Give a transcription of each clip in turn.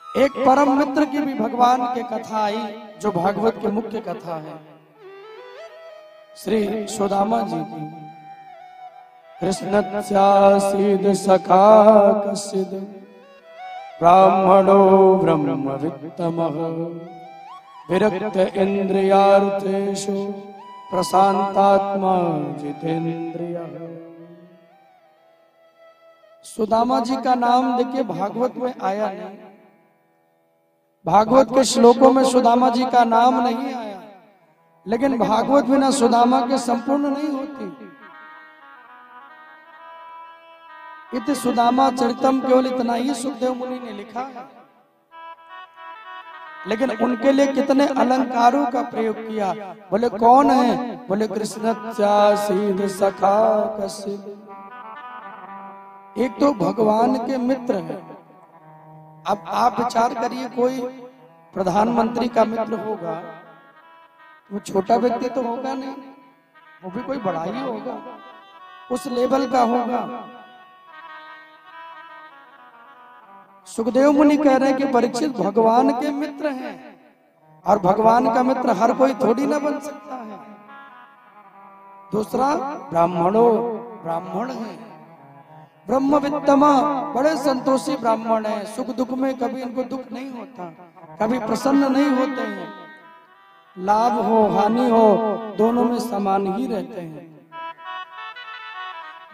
एक परम मित्र की भी भगवान के कथा आई, जो भागवत की मुख्य कथा है। श्री सुदामा जी की। कृष्णस्यासीद सखा कश्चिद ब्राह्मणो ब्रह्मवित्तमः विरक्त इंद्रियार्थेषु प्रशांतात्मा जितेंद्रियः। सुदामा जी का नाम देखिए भागवत में आया नहीं, भागवत के श्लोकों में सुदामा जी का नाम नहीं आया, लेकिन भागवत बिना सुदामा के संपूर्ण नहीं होती। इत सुदामा चरितम केवल इतना ही सुखदेव मुनि ने लिखा है, लेकिन उनके लिए कितने अलंकारों का प्रयोग किया। बोले कौन है? बोले कृष्णस्यासीद सखा कश्चिद। एक तो भगवान के मित्र है। अब आप विचार करिए, कोई प्रधानमंत्री का मित्र होगा, वो छोटा व्यक्ति तो होगा नहीं, वो भी कोई बड़ा ही होगा, उस लेवल का होगा। सुखदेव मुनि कह रहे हैं कि परीक्षित भगवान के मित्र हैं, और भगवान का मित्र हर कोई थोड़ी ना बन सकता है। दूसरा, ब्राह्मण है, ब्रह्मवित्तमा, बड़े संतोषी ब्राह्मण है। सुख दुख में कभी इनको दुख नहीं होता, कभी प्रसन्न नहीं होते हैं। लाभ हो हानि हो दोनों में समान ही रहते हैं।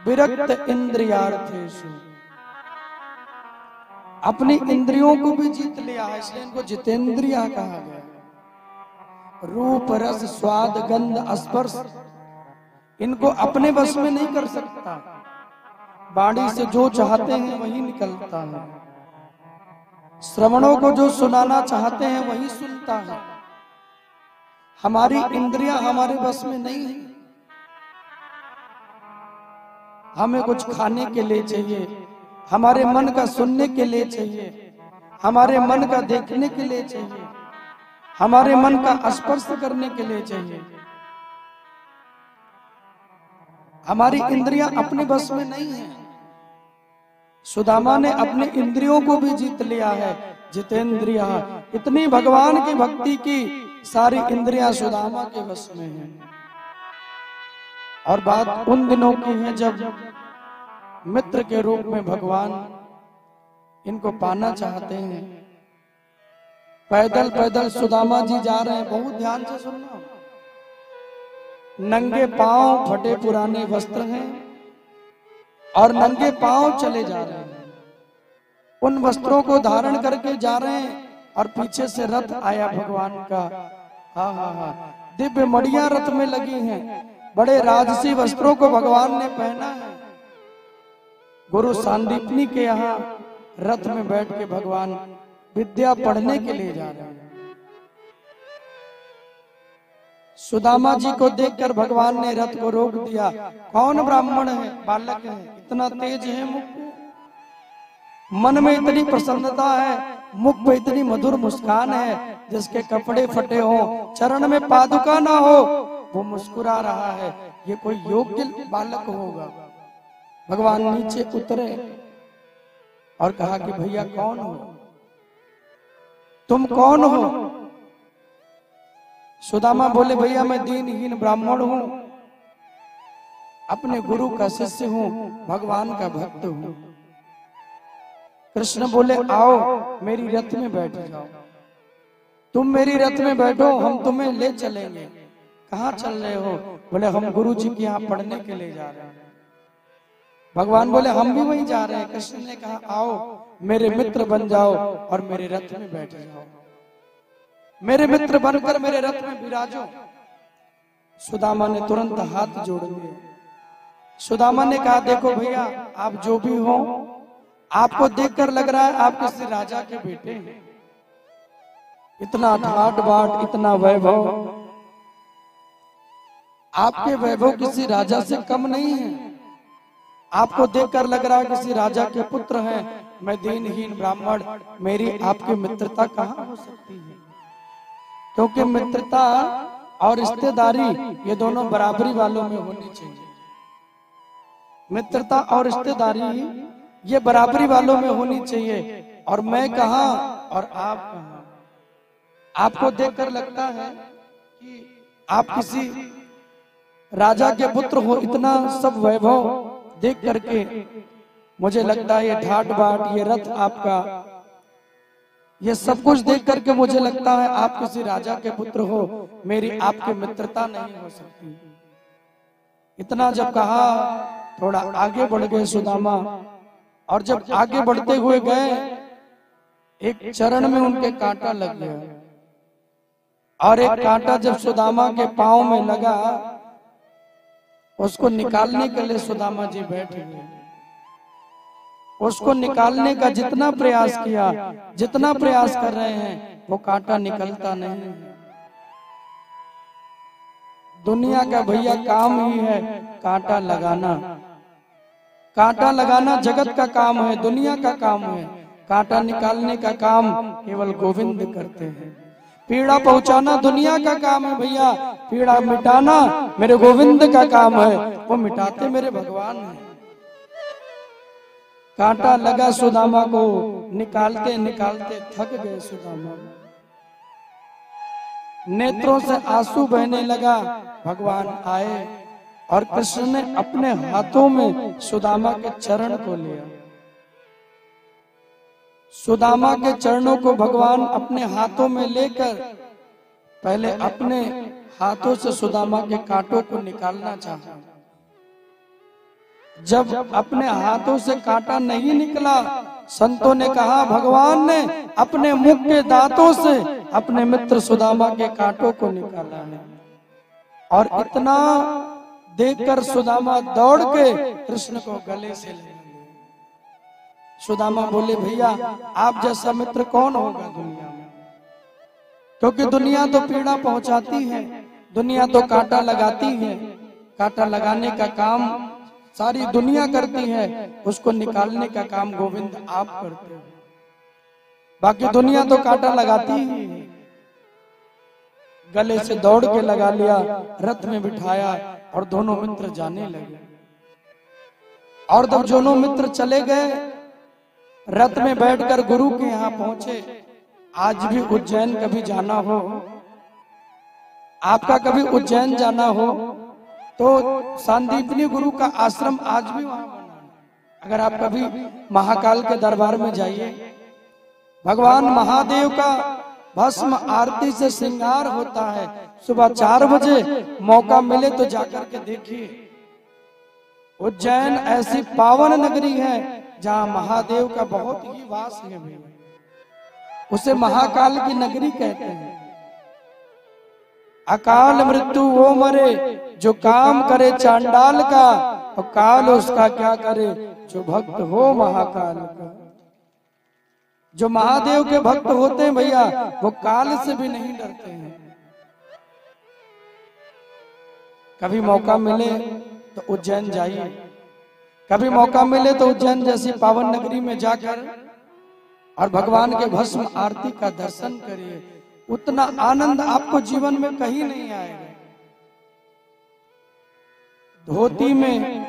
विरक्त इंद्रियार्थेषु, अपनी इंद्रियों को भी जीत लिया है, इसलिए इनको जितेंद्रिय कहा गया। रूप रस स्वाद गंध स्पर्श इनको अपने बस में नहीं कर सकता। वाणी से जो चाहते हैं वही निकलता है, श्रवणों को जो सुनाना चाहते हैं वही सुनता है। हमारी इंद्रियां हमारे बस में नहीं है। हमें कुछ खाने के लिए चाहिए, हमारे मन का सुनने के लिए चाहिए, हमारे मन का देखने के लिए चाहिए, हमारे मन का स्पर्श करने के लिए चाहिए। हमारी इंद्रियां अपने बस में नहीं है। सुदामा ने अपनी इंद्रियों को भी जीत लिया है, जितेंद्रिय। इतनी भगवान की भक्ति की सारी इंद्रियां सुदामा के बस में है। और बात उन दिनों की है जब मित्र के रूप में भगवान इनको पाना चाहते हैं। पैदल पैदल सुदामा जी जा रहे हैं, बहुत ध्यान से सुनना। नंगे पांव, फटे पुराने वस्त्र हैं और नंगे पांव चले जा रहे हैं। उन वस्त्रों को धारण करके जा रहे हैं और पीछे से रथ आया भगवान का। हाँ, दिव्य मड़ियां रथ में लगी हैं, बड़े राजसी वस्त्रों को भगवान ने पहना है। गुरु सांदीपनी के यहाँ रथ में बैठ के भगवान विद्या पढ़ने के लिए जा रहे हैं। सुदामा जी को देखकर भगवान ने रथ को रोक दिया। कौन ब्राह्मण है? बालक है, इतना तेज है मुख, मन में इतनी प्रसन्नता है, मुख पे इतनी मधुर मुस्कान है, जिसके कपड़े फटे हो, चरण में पादुका ना हो, वो मुस्कुरा रहा है। ये कोई योग्य बालक होगा। भगवान नीचे उतरे और कहा कि भैया कौन हो तुम? कौन हो? सुदामा बोले भैया मैं दीनहीन ब्राह्मण हूं, अपने गुरु का शिष्य हूं, भगवान का भक्त हूं। कृष्ण बोले आओ मेरी रथ में बैठ जाओ, तुम मेरी रथ में बैठो, हम तुम्हें ले चलेंगे। कहाँ चल रहे हो? बोले हम गुरु जी के यहाँ पढ़ने के लिए जा रहे हैं। भगवान बोले हम भी वहीं जा रहे हैं। कृष्ण ने कहा आओ मेरे मित्र बन जाओ और मेरे रथ में बैठ जाओ, मेरे मित्र बनकर मेरे रथ में विराजो। सुदामा ने तुरंत हाथ जोड़ लिए। सुदामा ने कहा देखो भैया, आप जो भी हो, आपको देखकर लग रहा है आप किसी राजा के बेटे हैं। इतना ठाट बाट, इतना वैभव, आपके वैभव किसी राजा से कम नहीं है। आपको देखकर लग रहा है किसी राजा के पुत्र हैं। मैं दीनहीन ब्राह्मण, मेरी आपकी मित्रता कहाँ हो सकती है? क्योंकि मित्रता और रिश्तेदारी ये दोनों बराबरी वालों में होनी चाहिए। मित्रता और रिश्तेदारी ये बराबरी वालों में होनी चाहिए। और मैं कहाँ और आप कहाँ। आपको देखकर लगता है कि आप किसी राजा के पुत्र हो। इतना सब वैभव देख करके मुझे लगता है ये ठाट बाट, ये रथ आपका, ये सब कुछ देख करके मुझे लगता है आप किसी राजा के पुत्र हो, मेरी आपकी मित्रता नहीं हो सकती। इतना जब कहा, थोड़ा आगे बढ़ गए सुदामा, और जब आगे बढ़ते हुए गए, एक चरण में उनके कांटा लग गया, और एक कांटा जब सुदामा के पांव में लगा, उसको निकालने के लिए सुदामा जी बैठ गए। उसको निकालने का जितना प्रयास किया, जितना प्रयास कर रहे हैं, वो कांटा निकलता नहीं। दुनिया का भैया काम ही है कांटा लगाना। कांटा लगाना जगत का काम है, दुनिया का काम है। कांटा निकालने का काम केवल गोविंद करते हैं। पीड़ा पहुंचाना दुनिया का काम है भैया, पीड़ा मिटाना मेरे गोविंद का काम है, वो मिटाते मेरे भगवान हैं। कांटा लगा सुदामा को, निकालते निकालते थक गए सुदामा, नेत्रों से आंसू बहने लगा। भगवान आए और कृष्ण ने अपने हाथों में सुदामा के चरण को लिया। सुदामा के चरणों को भगवान अपने हाथों में लेकर पहले अपने हाथों से सुदामा के कांटों को निकालना चाहा। जब अपने हाथों से कांटा नहीं निकला, संतों ने कहा भगवान ने अपने मुख के दांतों से अपने मित्र सुदामा के कांटों को निकाला है। और इतना देखकर सुदामा दौड़ के कृष्ण को गले से ले लिया। सुदामा बोले भैया आप जैसा मित्र कौन होगा दुनिया में, क्योंकि दुनिया तो पीड़ा पहुंचाती है, दुनिया तो कांटा लगाती है। कांटा लगाने का काम सारी दुनिया करती है, उसको निकालने का काम गोविंद आप करते हो। बाकी दुनिया तो कांटा लगाती ही है। गले से दौड़ के लगा लिया, रथ में बिठाया और दोनों मित्र जाने लगे। और जब दोनों मित्र चले गए, रथ में बैठकर गुरु के यहाँ पहुंचे। आज भी उज्जैन कभी जाना हो, आपका कभी उज्जैन जाना हो तो सांदीपनी गुरु का आश्रम आज भी वहां बना है। अगर आप कभी महाकाल के दरबार में जाइए, भगवान महादेव का भस्म आरती से श्रृंगार होता है। सुबह 4 बजे मौका मिले तो जाकर के देखिए। उज्जैन ऐसी पावन नगरी है जहां महादेव का बहुत ही वास है। उसे महाकाल की नगरी कहते हैं। अकाल मृत्यु वो मरे जो काम करे चांडाल का, और काल उसका क्या करे जो भक्त हो महाकाल का। जो महादेव के भक्त होते हैं भैया, वो काल से भी नहीं डरते हैं। कभी मौका मिले तो उज्जैन जाइए, कभी मौका मिले तो उज्जैन जैसी पावन नगरी में जाकर और भगवान के भस्म आरती का दर्शन करिए। उतना आनंद आपको जीवन में कहीं नहीं आएगा। धोती में,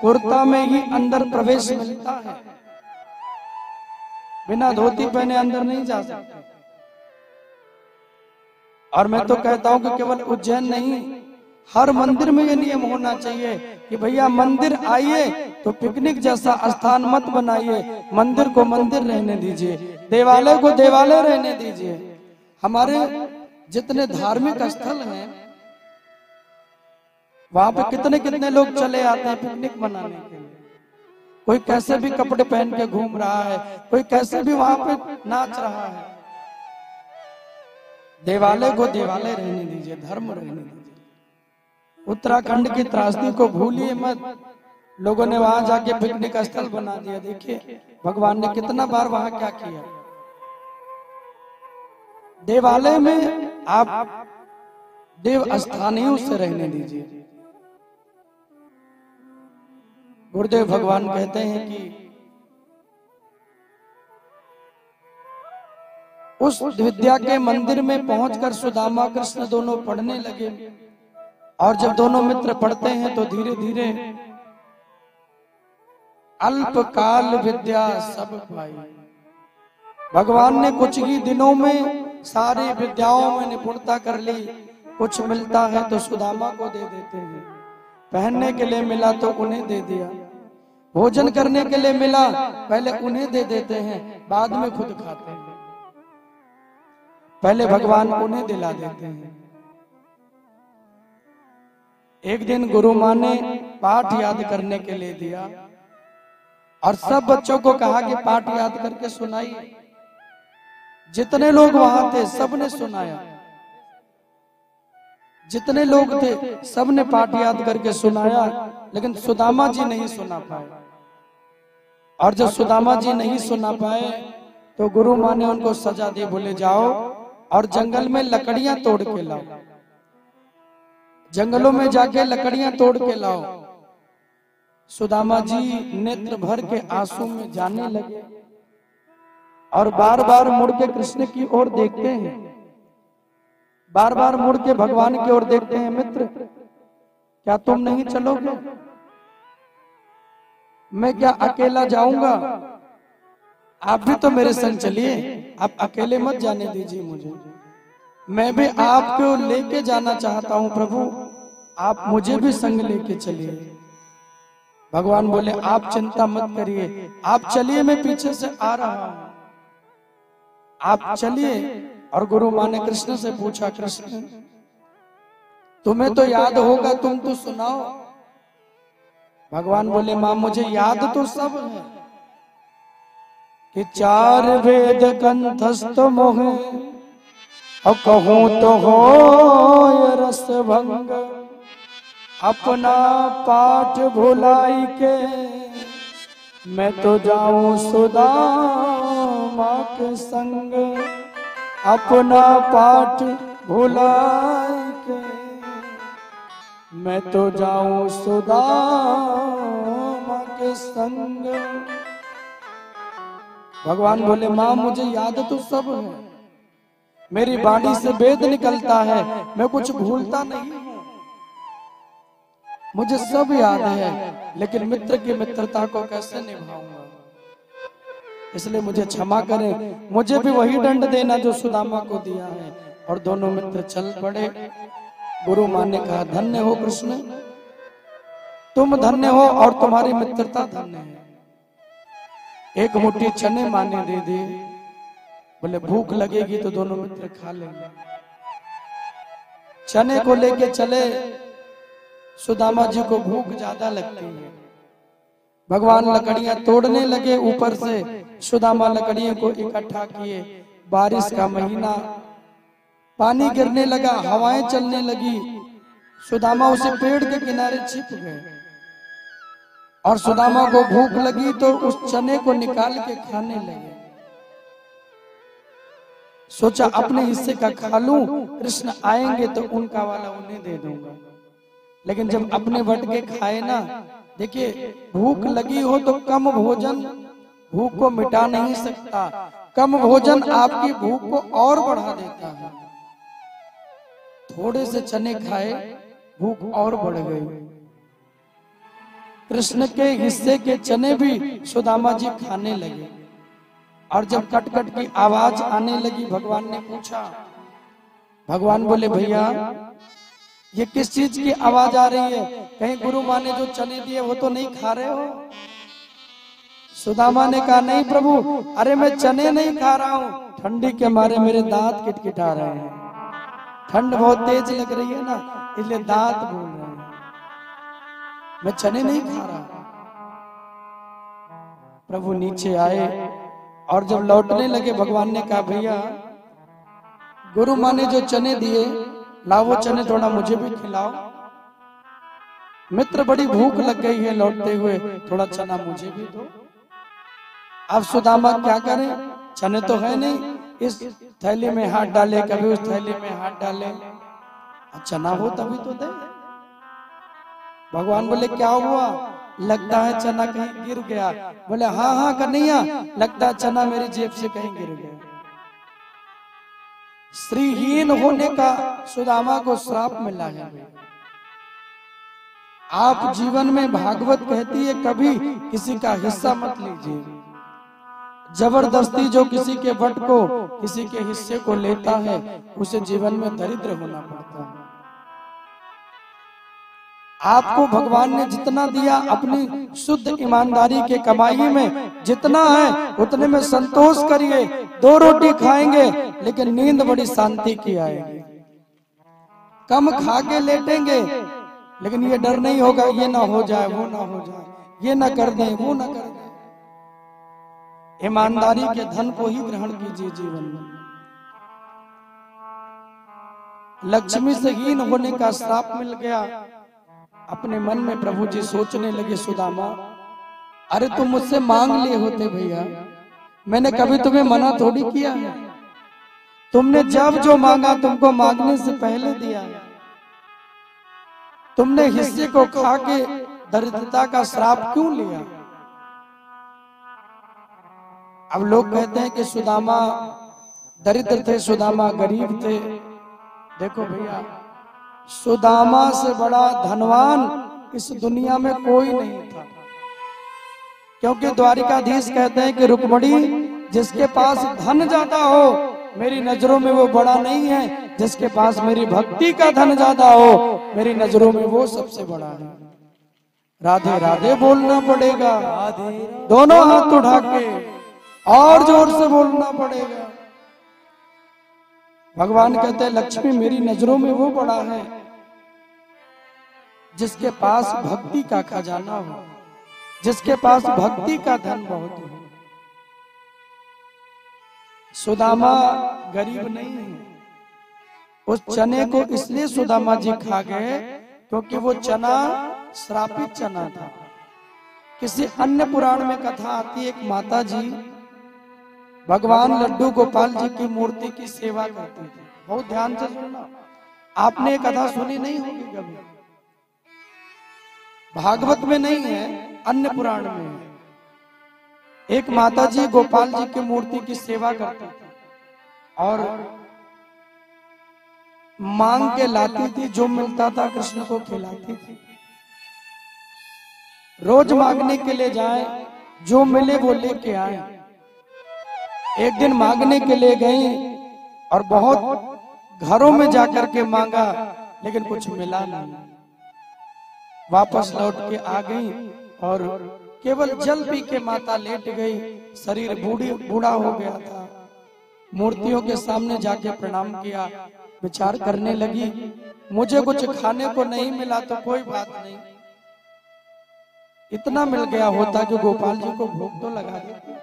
कुर्ता में ही अंदर प्रवेश मिलता है, बिना धोती पहने अंदर नहीं जा सकते। और मैं तो कहता हूं कि केवल उज्जैन नहीं, हर मंदिर में ये नियम होना चाहिए कि भैया मंदिर आइए तो पिकनिक जैसा स्थान मत बनाइए। मंदिर को मंदिर रहने दीजिए, देवालय को देवालय रहने दीजिए। हमारे जितने धार्मिक स्थल हैं वहां पे कितने कितने लोग चले आते हैं पिकनिक मनाने के लिए। कोई कैसे भी कपड़े पहन के घूम रहा है, कोई कैसे भी वहां पे नाच रहा है। देवालय को देवालय रहने दीजिए, धर्म रहने दीजिए। उत्तराखंड की त्रासदी को भूलिए मत। लोगों ने वहां जाके पिकनिक स्थल बना दिया। देखिए भगवान ने कितना बार वहां क्या किया। देवालय में आप देव स्थानीयों से रहने दीजिए। गुरुदेव भगवान कहते हैं कि उस विद्या के मंदिर में पहुंचकर सुदामा कृष्ण दोनों पढ़ने लगे। और जब दोनों मित्र पढ़ते हैं तो धीरे धीरे अल्पकाल विद्या सब पाई। भगवान ने कुछ ही दिनों में सारी विद्याओं में निपुणता कर ली। कुछ मिलता है तो सुदामा को दे देते हैं, पहनने के लिए मिला तो उन्हें दे दिया, भोजन करने के लिए मिला पहले उन्हें दे देते हैं, बाद में खुद खाते हैं। पहले भगवान उन्हें दिला देते हैं। एक दिन गुरु माँ ने पाठ याद करने के लिए दिया और सब बच्चों को कहा कि पाठ याद करके सुनाइए। जितने लोग वहां थे सबने सुनाया, जितने लोग थे सबने पाठ याद करके सुनाया, लेकिन सुदामा जी नहीं सुना पाए। और जब सुदामा जी नहीं सुना पाए तो गुरु माँ ने उनको सजा दी, बोले जाओ और जंगल में लकड़ियां तोड़ के लाओ, जंगलों में जाके लकड़ियां तोड़ के लाओ। सुदामा जी नेत्र भर के आंसू में जाने लगे और बार बार मुड़ के कृष्ण की ओर देखते हैं, बार बार मुड़ के भगवान की ओर देखते हैं। मित्र, क्या तुम नहीं चलोगे? मैं क्या अकेला जाऊंगा? आप भी तो मेरे संग चलिए, आप अकेले मत जाने दीजिए मुझे, मैं भी आपको लेके जाना चाहता हूं प्रभु, आप मुझे भी संग लेके चलिए। भगवान बोले आप चिंता मत करिए, आप चलिए, मैं पीछे से आ रहा हूं, आप चलिए। और गुरु माँ ने कृष्ण से पूछा, कृष्ण तुम्हें तो याद होगा, तुम तो सुनाओ। भगवान बोले माँ मुझे याद तो सब है कि 4 वेद कंठस्थ मोहे, और कहूं तो हो रस भंग, अपना पाठ भुलाई के मैं तो जाऊं सुदामा के संग, अपना पाठ भुलाई के मैं तो जाऊं सुदामा के संग। भगवान बोले माँ मुझे याद तो सब है, मेरी वाणी से वेद निकलता है, मैं कुछ भूलता नहीं हूं, मुझे सब याद है, लेकिन मित्र की मित्रता को कैसे निभाऊंगा, इसलिए मुझे क्षमा करें, मुझे भी वही दंड देना जो सुदामा को दिया है। और दोनों मित्र चल पड़े। गुरु माँ ने कहा धन्य हो कृष्ण, तुम धन्य हो और तुम्हारी मित्रता धन्य है। एक मुट्ठी चने माँ ने दे दी, बोले भूख लगेगी तो दोनों मित्र खा लेंगे। चने को लेके चले, सुदामा जी को भूख ज्यादा लगती है। भगवान लकड़ियां तोड़ने लगे, ऊपर से सुदामा लकड़ियों को इकट्ठा किए। बारिश का महीना, पानी गिरने लगा, हवाएं चलने लगी। सुदामा उसे पेड़ के किनारे छिप गए और सुदामा को भूख लगी तो उस चने को निकाल के खाने लगे। सोचा अपने हिस्से का खा लूं, कृष्ण आएंगे तो उनका वाला उन्हें दे दूंगा। लेकिन जब अपने बट के खाए ना, देखिए भूख लगी हो तो कम भोजन भूख को मिटा नहीं सकता, कम भोजन आपकी भूख को और बढ़ा देता है। थोड़े से चने खाए, भूख और बढ़ गई। कृष्ण के हिस्से के चने भी सुदामा जी खाने लगे और जब कट कट की आवाज आने लगी, भगवान ने पूछा, भगवान बोले भैया ये किस चीज की आवाज आ रही है? कहीं गुरु माँ ने जो चने दिए वो तो नहीं खा रहे हो? सुदामा ने कहा नहीं प्रभु, अरे मैं चने नहीं खा रहा हूँ, ठंडी के मारे मेरे दांत किटकिटा रहे हैं, ठंड बहुत तेज लग रही है ना, इसलिए दांत बोल रहे हैं, मैं चने नहीं खा रहा। प्रभु नीचे आए और जब लौटने लगे, भगवान ने कहा भैया गुरु माँ ने जो चने दिए, लाओ वो चने थोड़ा मुझे भी खिलाओ। मित्र बड़ी भूख लग गई है लौटते हुए, थोड़ा चना मुझे भी दो। अब सुदामा क्या करें, चने तो है नहीं, इस थैली में हाथ डाले, कभी उस थैली में हाथ डाले, चना हो तभी तो दे। भगवान बोले क्या हुआ? लगता है चना कहीं गिर गया। बोले हाँ हाँ कन्हैया, लगता है चना मेरी जेब से कहीं गिर गया। श्रीहीन होने का सुदामा को श्राप मिला है। आप जीवन में, भागवत कहती है, कभी किसी का हिस्सा मत लीजिए। जबरदस्ती जो किसी के वट को, किसी के हिस्से को लेता है, उसे जीवन में दरिद्र होना पड़ता है। आपको भगवान ने जितना दिया, अपनी शुद्ध ईमानदारी के कमाई में जितना है उतने में संतोष करिए। 2 रोटी खाएंगे लेकिन नींद बड़ी शांति की आएगी। कम खा के लेटेंगे लेकिन ये डर नहीं होगा ये ना हो जाए, वो ना हो जाए, ये ना कर दें, वो ना कर दें। ईमानदारी के धन को ही ग्रहण कीजिए जीवन में। लक्ष्मी से हीन होने का श्राप मिल गया। अपने मन में प्रभु जी सोचने लगे, सुदामा अरे तुम मुझसे मांग लिए होते भैया, मैंने कभी तुम्हें मना थोड़ी किया है। तुमने जब जो मांगा तुमको मांगने से पहले दिया। तुमने हिस्से को खा के दरिद्रता का श्राप क्यों लिया? अब लोग कहते हैं कि सुदामा दरिद्र थे, सुदामा गरीब थे। देखो भैया, सुदामा से बड़ा धनवान इस दुनिया में कोई नहीं था, क्योंकि द्वारिकाधीश कहते हैं कि रुक्मणी जिसके पास धन ज्यादा हो मेरी नजरों में वो बड़ा नहीं है, जिसके पास मेरी भक्ति का धन ज्यादा हो मेरी नजरों में वो सबसे बड़ा है। राधे राधे बोलना पड़ेगा, दोनों हाथ उठा के और जोर से बोलना पड़ेगा। भगवान कहते हैं लक्ष्मी मेरी नजरों में वो बड़ा है जिसके पास भक्ति का खजाना हो, जिसके पास भक्ति का धन बहुत हो। सुदामा गरीब नहीं है। उस चने को इसलिए सुदामा जी खा गए क्योंकि वो चना श्रापित चना था। किसी अन्य पुराण में कथा आती है, एक माता जी भगवान लड्डू गोपाल जी की मूर्ति की सेवा करती थी। बहुत ध्यान से सुनना, आपने कथा सुनी नहीं होगी कभी, भागवत में नहीं है, अन्य पुराण में है। एक माता जी गोपाल जी की मूर्ति की सेवा करती थी और मांग के लाती थी, जो मिलता था कृष्ण को खिलाती थी। रोज मांगने के लिए जाए, जो मिले वो लेके आए। एक दिन मांगने के लिए गई और बहुत घरों में जाकर के मांगा लेकिन कुछ मिला नहीं। वापस लौट के आ गई और केवल जल पी के माता लेट गई। शरीर बूढ़ा हो गया था। मूर्तियों के सामने जाके प्रणाम किया, विचार करने लगी मुझे कुछ खाने को नहीं मिला तो कोई बात नहीं, इतना मिल गया होता कि गोपाल जी को भूख तो लगा देती।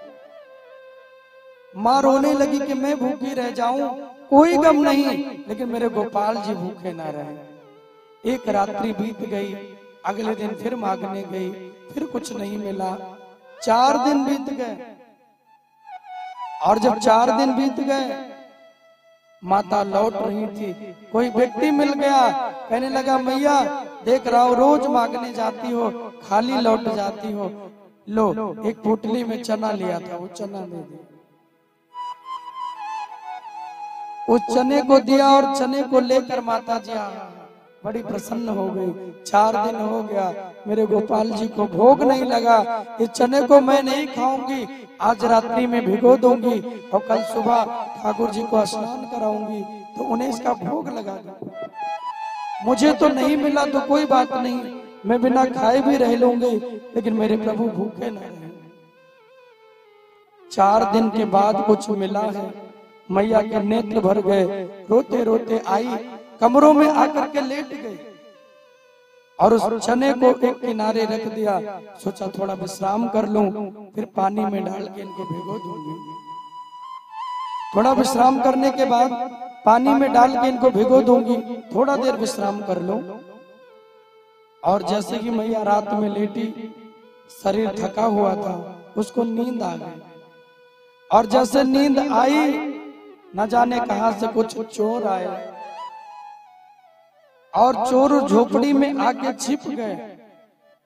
माँ रोने लगी कि मैं भूखी रह जाऊं, कोई गम नहीं, लेकिन मेरे गोपाल जी भूखे ना रहे। एक रात्रि बीत गई, अगले दिन फिर मांगने गई, फिर कुछ नहीं मिला। 4 दिन बीत गए और जब 4 दिन बीत गए माता लौट रही थी, कोई व्यक्ति मिल गया, कहने लगा मैया देख रहा हो रोज मांगने जाती हो, खाली लौट जाती हो, लो एक पोटली में चना लिया था, वो चना दे दे। उस चने को दिया और चने को लेकर माता जी बड़ी प्रसन्न हो गई। 4 दिन हो गया, मेरे गोपाल जी को भोग नहीं लगा, इस चने को मैं नहीं खाऊंगी, आज रात्रि में भिगो दूंगी और कल सुबह ठाकुर जी को स्नान कराऊंगी तो उन्हें इसका भोग लगा दूंगी। मुझे तो नहीं मिला तो कोई बात नहीं, मैं बिना खाए भी रह लूंगी, लेकिन मेरे प्रभु भूखे न रहे। 4 दिन के बाद कुछ मिला है। मैया के नेत्र भर गए, रोते रोते आई, कमरों में आकर के लेट गई और उस चने को एक किनारे रख दिया। सोचा थोड़ा विश्राम कर लूं, फिर पानी में डाल के इनको भिगो दूंगी। थोड़ा विश्राम करने के बाद पानी में डाल के इनको भिगो दूंगी, थोड़ा देर विश्राम कर लूं। और जैसे ही मैया रात में लेटी, शरीर थका हुआ था, उसको नींद आ गई। और जैसे नींद आई, न जाने कहां से कुछ चोर आए और चोर झोपड़ी में आके छिप गए।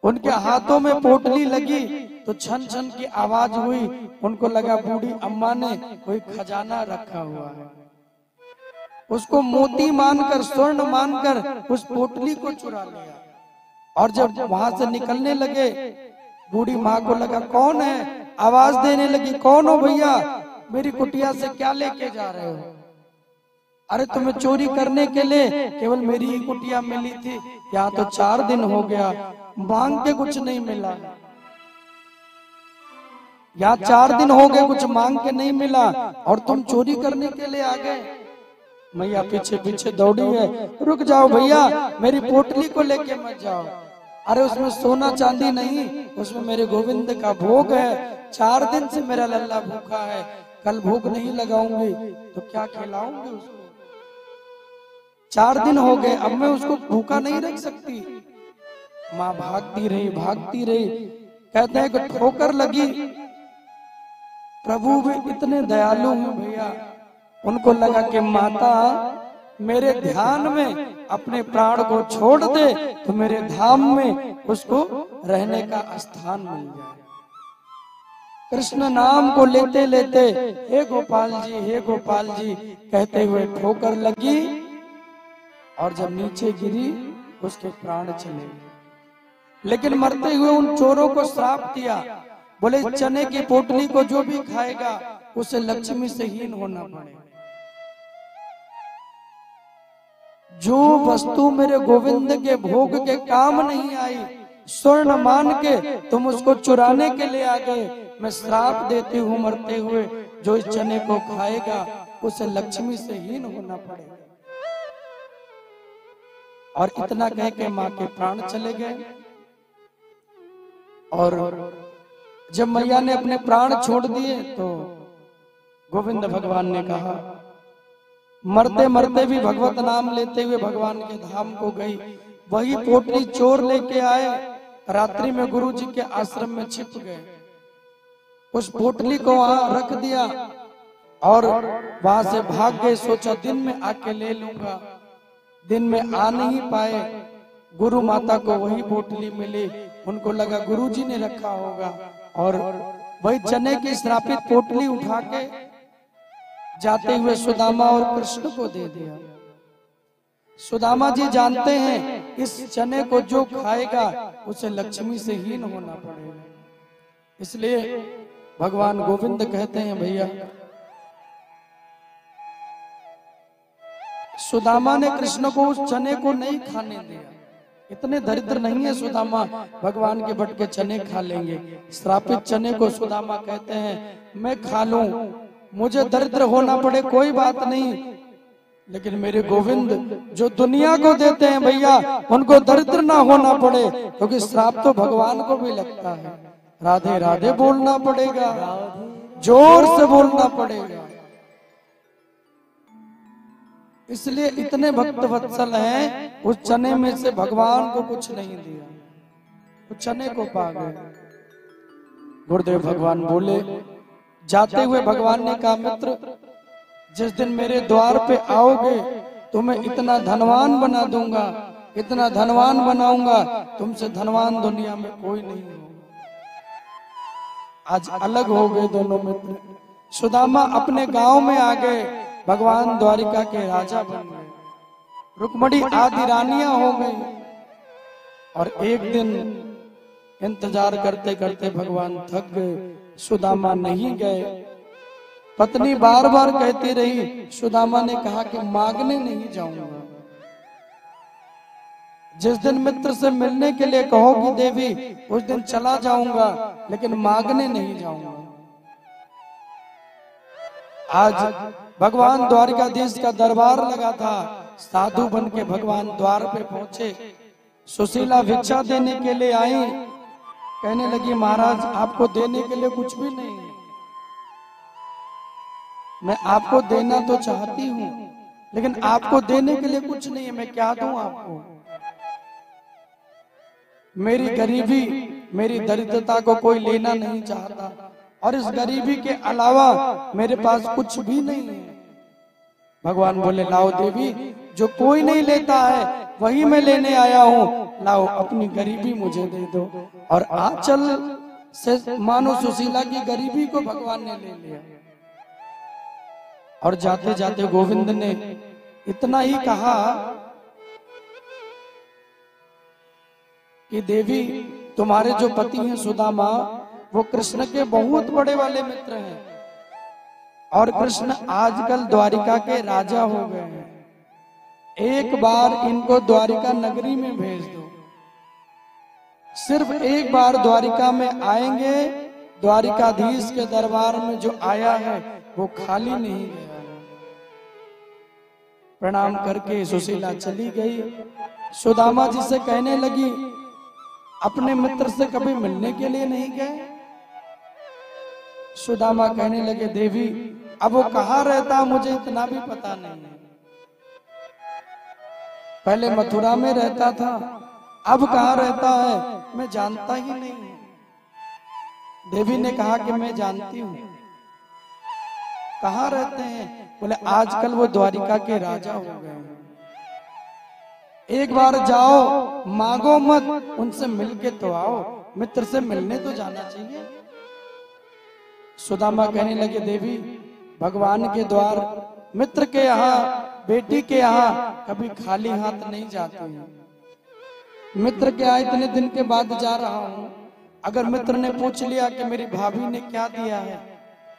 उनके हाथों में पोटली लगी तो छन छन की आवाज हुई। उनको लगा बूढ़ी अम्मा ने कोई खजाना रखा हुआ है। उसको मोती मानकर, स्वर्ण मानकर उस पोटली को चुरा लिया। और जब वहां से निकलने लगे, बूढ़ी माँ को लगा कौन है, आवाज देने लगी, कौन हो भैया, मेरी कुटिया से क्या लेके जा रहे हो? अरे तुम्हें चोरी करने के लिए केवल मेरी ही कुटिया मिली थी, यहाँ तो 4 दिन हो गया मांग के कुछ नहीं मिला, यहाँ 4 दिन हो गए कुछ मांग के नहीं मिला और तुम चोरी करने के लिए आ गए। मैया पीछे पीछे दौड़ी है, रुक जाओ भैया, मेरी पोटली को लेके मत जाओ। अरे उसमें सोना चांदी नहीं, उसमें मेरे गोविंद का भोग है, 4 दिन से मेरा लल्ला भूखा है, कल भूख नहीं लगाऊंगी तो क्या खिलाऊंगी उसको? 4 दिन हो गए, अब मैं उसको भूखा नहीं रख सकती। माँ भागती रही, कहते हैं कि ठोकर लगी। प्रभु भी इतने दयालु हैं भैया, उनको लगा कि माता मेरे ध्यान में अपने प्राण को छोड़ दे तो मेरे धाम में उसको रहने का स्थान मिल जाए। कृष्ण नाम को लेते लेते हे गोपाल जी कहते हुए ठोकर लगी और जब नीचे गिरी उसके प्राण चले। लेकिन मरते हुए उन चोरों को श्राप दिया, बोले चने की पोटली को जो भी खाएगा उसे लक्ष्मी से हीन होना पड़ेगा। जो वस्तु मेरे गोविंद के भोग के काम नहीं आई, स्वर्ण मान के तुम उसको चुराने के लिए आ गए, मैं श्राप देती हूँ मरते हुए, जो इस चने को खाएगा उसे लक्ष्मी से हीन होना पड़ेगा। और इतना कह के माँ के प्राण चले गए। और जब मैया ने अपने प्राण छोड़ दिए तो गोविंद भगवान ने कहा, मरते मरते भी भगवत नाम लेते हुए भगवान के धाम को गई। वही पोटली चोर लेके आए, रात्रि में गुरु जी के आश्रम में छिप गए। उस पोटली को वहां रख दिया और वहां से भाग गए। सोचा दिन में आके ले लूंगा, दिन में आ नहीं पाए। गुरु माता को वही पोटली मिली, उनको लगा गुरु जी ने रखा होगा और वही चने की श्रापित पोटली उठा के जाते हुए सुदामा और कृष्ण को दे दिया। सुदामा जी जानते हैं इस चने को जो खाएगा उसे लक्ष्मी से हीन होना पड़ेगा, इसलिए भगवान गोविंद कहते हैं भैया, सुदामा ने कृष्ण को उस चने को नहीं खाने दिया। इतने दरिद्र नहीं है सुदामा, भगवान के बट के चने खा लेंगे। श्रापित चने को सुदामा कहते हैं मैं खा लूं, मुझे दरिद्र होना पड़े कोई बात नहीं, लेकिन मेरे गोविंद जो दुनिया को देते हैं भैया, उनको दरिद्र ना होना पड़े, क्योंकि श्राप तो भगवान को भी लगता है। राधे राधे बोलना पड़ेगा, जोर से बोलना पड़ेगा। इसलिए इतने भक्त वत्सल हैं, उस चने में से भगवान को कुछ नहीं दिया, उस चने को पा गए। गुरुदेव भगवान बोले, जाते हुए भगवान ने कहा, मित्र जिस दिन मेरे द्वार पे आओगे तुम्हें इतना धनवान बना दूंगा, इतना धनवान बनाऊंगा, तुमसे धनवान दुनिया में कोई नहीं होगा। आज अलग हो गए दोनों मित्र। सुदामा अपने गांव में आ गए, भगवान द्वारिका के राजा बन गए, रुक्मणी आदि रानियां हो गई। और एक दिन इंतजार करते करते भगवान थक गए, सुदामा नहीं गए। पत्नी बार बार कहती रही, सुदामा ने कहा कि मांगने नहीं जाऊंगा। जिस दिन मित्र से मिलने के लिए कहोगी देवी, उस दिन चला जाऊंगा, लेकिन मांगने नहीं जाऊंगा। आज भगवान द्वारिकाधीश का दरबार लगा था, साधु बन के भगवान द्वार पे पहुंचे। सुशीला भिक्षा देने के लिए आई, कहने लगी महाराज आपको देने के लिए कुछ भी नहीं है, मैं आपको देना तो चाहती हूँ लेकिन आपको देने के लिए कुछ नहीं है, मैं क्या दूं आपको? मेरी गरीबी, मेरी दरिद्रता को कोई लेना नहीं चाहता, और इस गरीबी के अलावा मेरे पास कुछ भी नहीं है। भगवान बोले, लाओ देवी, जो कोई नहीं लेता है वही मैं लेने आया हूँ, लाओ अपनी गरीबी मुझे दे दो। और आंचल से मानो सुशीला की गरीबी को भगवान ने ले लिया। और जाते जाते गोविंद ने इतना ही कहा कि देवी तुम्हारे जो पति हैं सुदामा, वो कृष्ण के बहुत बड़े वाले मित्र हैं और कृष्ण आजकल द्वारिका के राजा हो गए हैं। एक बार इनको द्वारिका नगरी में भेज दो, सिर्फ एक बार द्वारिका में आएंगे, द्वारिकाधीश के दरबार में जो आया है वो खाली नहीं गया। प्रणाम करके सुशीला चली गई। सुदामा जी से कहने लगी, अपने मित्र से कभी मिलने के लिए नहीं गए? सुदामा कहने लगे, देवी अब वो कहाँ रहता मुझे इतना भी पता नहीं है। पहले मथुरा में रहता था, अब कहाँ रहता है मैं जानता ही नहीं। देवी ने कहा कि मैं जानती हूँ। कहाँ रहते हैं? बोले आजकल वो द्वारिका के राजा हो गए हैं। एक बार जाओ, मांगो मत, उनसे मिलके तो आओ, मित्र से मिलने तो जाना चाहिए। सुदामा कहने लगे, देवी भगवान के द्वार, मित्र के यहाँ, बेटी के यहाँ कभी खाली हाथ नहीं जाते हैं। मित्र के यहाँ इतने दिन के बाद जा रहा हूँ, अगर मित्र ने पूछ लिया कि मेरी भाभी ने क्या दिया है,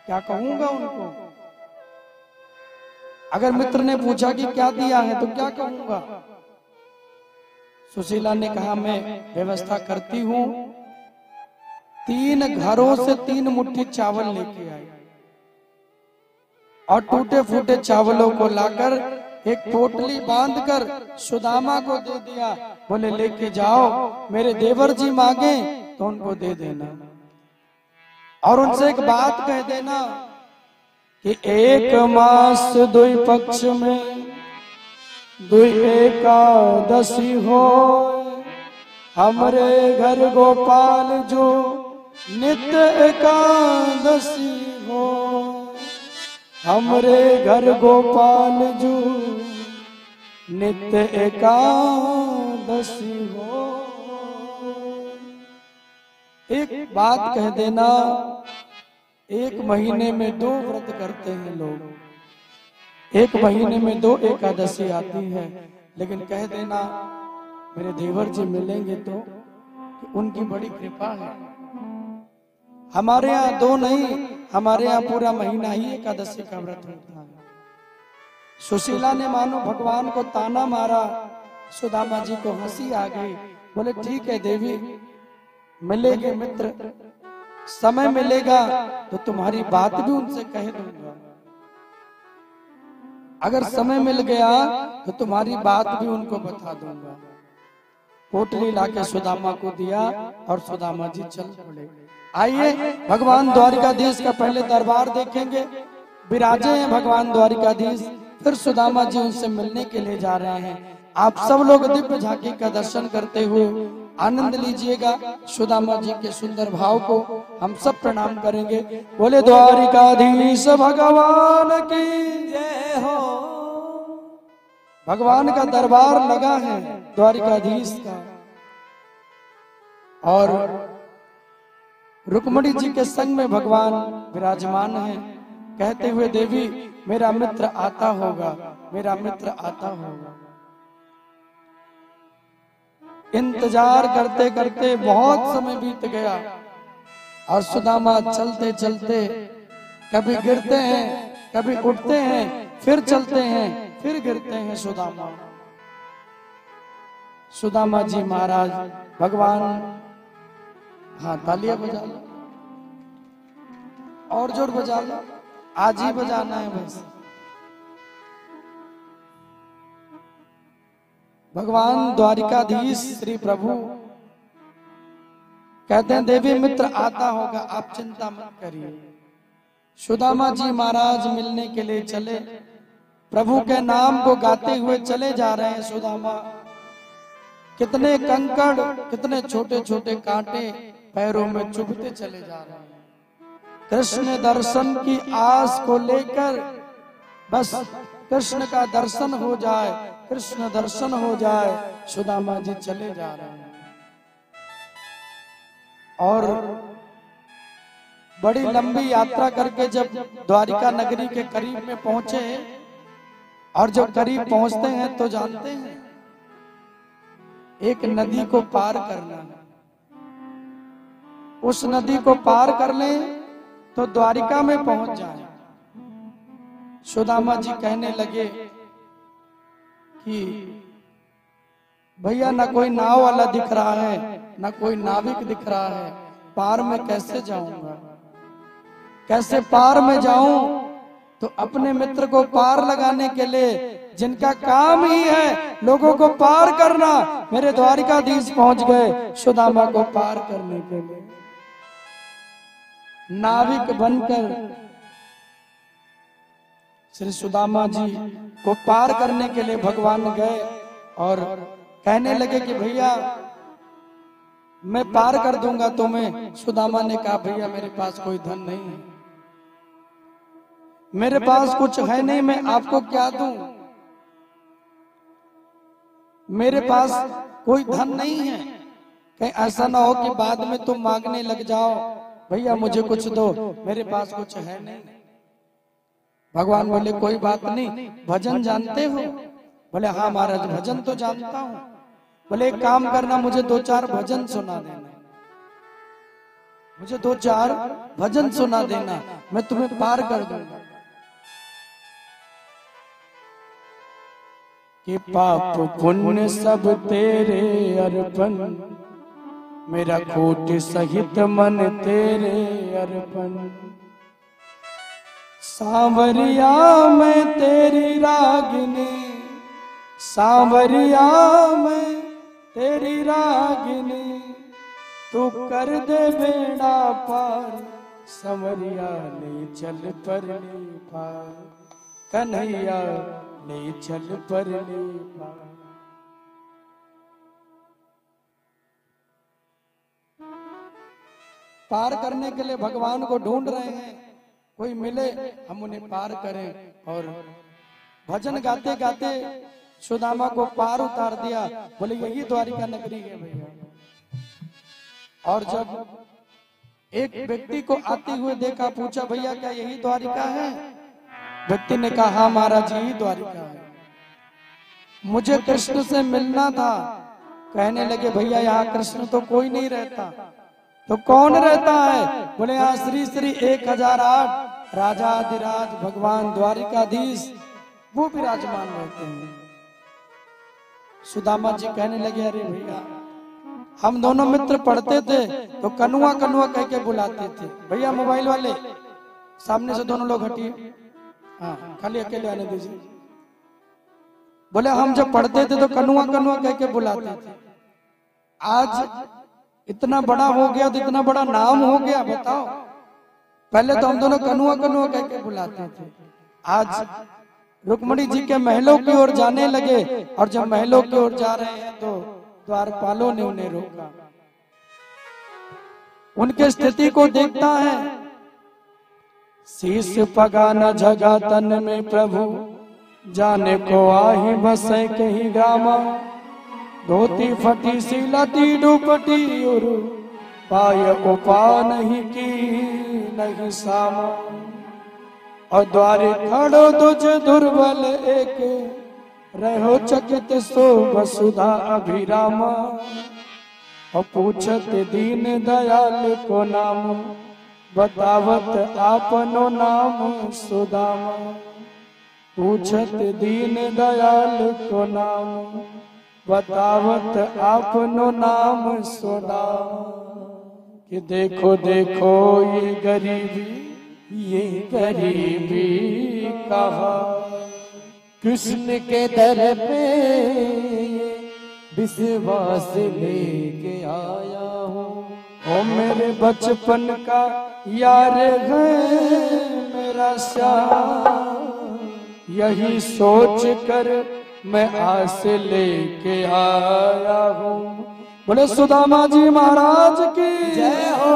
क्या कहूंगा उनको? अगर मित्र ने पूछा कि क्या दिया है तो क्या कहूंगा? सुशीला ने कहा, मैं व्यवस्था करती हूँ, 3 घरों से 3 मुट्ठी चावल लेके आई और टूटे फूटे चावलों को लाकर एक पोटली बांधकर सुदामा को दे दिया। बोले लेके जाओ, मेरे देवर जी मांगे तो उनको दे देना और उनसे एक बात कह देना कि 1 मास 2 पक्ष में 2 एकादशी हो, हमरे घर गोपाल जो नित्य एकादशी हो, हमरे घर गोपाल जो नित्य एकादशी हो। एक बात कह देना, 1 महीने में 2 व्रत करते हैं लोग, 1 महीने में 2 एकादशी आती है, लेकिन कह देना मेरे देवर जी मिलेंगे तो कि उनकी बड़ी कृपा है। हमारे यहाँ 2 नहीं, हमारे यहाँ पूरा महीना ही एकादशी का व्रत होता है। सुशीला ने मानो भगवान को ताना मारा, सुदामा जी को हंसी आ गई। बोले ठीक है देवी, मिलेंगे मित्र, समय मिलेगा तो तुम्हारी बात भी उनसे कह दूंगा। अगर समय मिल गया तो तुम्हारी बात भी उनको बता दूंगा। पोटली लाके सुदामा को दिया और सुदामा जी चल पड़े। आइए भगवान द्वारिकाधीश का पहले दरबार देखेंगे। विराजे हैं भगवान द्वारिकाधीश, फिर सुदामा जी उनसे मिलने के लिए जा रहे हैं। आप सब लोग दिव्य झांकी का दर्शन करते हुए आनंद लीजिएगा। सुदामा जी के सुंदर भाव को हम सब प्रणाम करेंगे। बोले द्वारिकाधीश भगवान की जय हो। भगवान का दरबार लगा है द्वारिकाधीश का, और रुक्मणी जी के संग में भगवान विराजमान है, कहते हुए देवी मेरा मित्र आता होगा, मेरा मित्र आता होगा। इंतजार करते करते बहुत समय बीत गया और सुदामा चलते चलते कभी गिरते हैं, कभी उठते हैं, फिर चलते हैं, फिर गिरते हैं। सुदामा जी महाराज भगवान, हाँ तालियां बजा लो और जोर बजा लो, आज ही बजाना है बस। भगवान द्वारिकाधीश श्री प्रभु कहते हैं देवी मित्र आता होगा, आप चिंता मत करिए। सुदामा जी महाराज मिलने के लिए चले, प्रभु के नाम को गाते हुए चले जा रहे हैं। सुदामा, कितने कंकड़, कितने छोटे छोटे कांटे पैरों में चुभते चले जा रहे हैं। कृष्ण दर्शन की आस को लेकर, बस कृष्ण का दर्शन हो जाए, कृष्ण दर्शन हो जाए, सुदामा जी चले जा रहे हैं। और बड़ी लंबी यात्रा करके जब द्वारिका नगरी के करीब में पहुंचे, और जब करीब पहुंचते हैं तो जानते हैं एक नदी को पार करना है। उस नदी को पार कर लें तो द्वारिका में पहुंच जाए। सुदामा जी कहने लगे कि भैया ना कोई नाव वाला दिख रहा है, ना कोई नाविक दिख रहा है, पार में कैसे जाऊंगा, कैसे पार में जाऊं? तो अपने मित्र को पार लगाने के लिए, जिनका काम ही है लोगों को पार करना, मेरे द्वारिकाधीश पहुंच गए सुदामा को पार करने के लिए। नाविक बनकर श्री सुदामा जी को पार करने के लिए भगवान गए और कहने लगे कि भैया मैं पार कर दूंगा तुम्हें। सुदामा ने कहा भैया मेरे पास कोई धन नहीं है, मेरे पास कुछ है नहीं, मैं आपको क्या दूं, मेरे पास कोई धन नहीं है। कहीं ऐसा ना हो कि बाद में तुम मांगने लग जाओ, भैया मुझे कुछ दो, मेरे पास कुछ है नहीं। भगवान बोले कोई बात नहीं, भजन जानते हो? बोले हाँ महाराज भजन तो जानता हूं। बोले एक काम करना, मुझे 2-4 भजन सुना देना, मुझे 2-4 भजन सुना देना, मैं तुम्हें पार कर दूंगा। कि पाप पुण्य सब तेरे अर्पण, मेरा कोट सहित मन तेरे अर्पण। सांवरिया मैं तेरी रागिनी, सांवरिया मैं तेरी रागिनी, तू कर दे बेड़ा पार, संवरिया ले चल परली पार, कन्हैया ले चल परली पार। पार करने के लिए भगवान को ढूंढ रहे हैं, कोई मिले हम उन्हें पार करें। और भजन गाते गाते सुदामा को पार उतार दिया। बोले यही द्वारिका नगरी है भैया। और जब एक व्यक्ति को आते हुए देखा, पूछा भैया क्या यही द्वारिका है? व्यक्ति ने कहा हाँ महाराज यही द्वारिका है, मुझे कृष्ण से मिलना था। कहने लगे भैया यहाँ कृष्ण तो कोई नहीं रहता। तो कौन रहता है? बोले यहाँ श्री श्री 1008 राजाधिराज भगवान द्वारिकाधीश वो विराजमान रहते हैं। सुदामा जी कहने लगे अरे भैया हम दोनों मित्र पढ़ते थे तो कनुआ कनुआ कह के बुलाते थे। भैया मोबाइल वाले सामने से दोनों लोग हटिए, हाँ खाली अकेले आने दीजिए। बोले हम जब पढ़ते थे तो कनुआ कनुआ कह के बुलाते थे, आज इतना बड़ा हो गया तो इतना बड़ा नाम हो गया, बताओ। पहले तो हम दोनों कनुआ कनुआ कह के बुलाते थे, आज रुक्मणी जी के महलों की ओर जाने लगे और जब महलों की ओर जा रहे हैं तो द्वारपालों ने उन्हें रोका। उनके स्थिति को देखता है, शीश पगा न जगा तन में प्रभु, जाने को आही बसे कहीं ग्रामा, धोती फटी सिलती डुपटी और पाय उपा नहीं की नहीं सामा, और द्वारे खड़ो तुझ दुर्बल एक, रहो चकित सो वसुधा अभिरामा, और पूछत दीन दयाल को नाम, बतावत आपनो नाम सुदामा। पूछत दीन दयाल को नाम, बतावत आपनो नाम सुदामा। कि देखो देखो ये गरीबी कहा, कृष्ण के दर पे विश्वास लेके आया हूँ। ओ मेरे बचपन का यार है मेरा श्याम, यही सोच कर मैं आस लेके आया हूँ। बोले सुदामा जी महाराज की जय हो।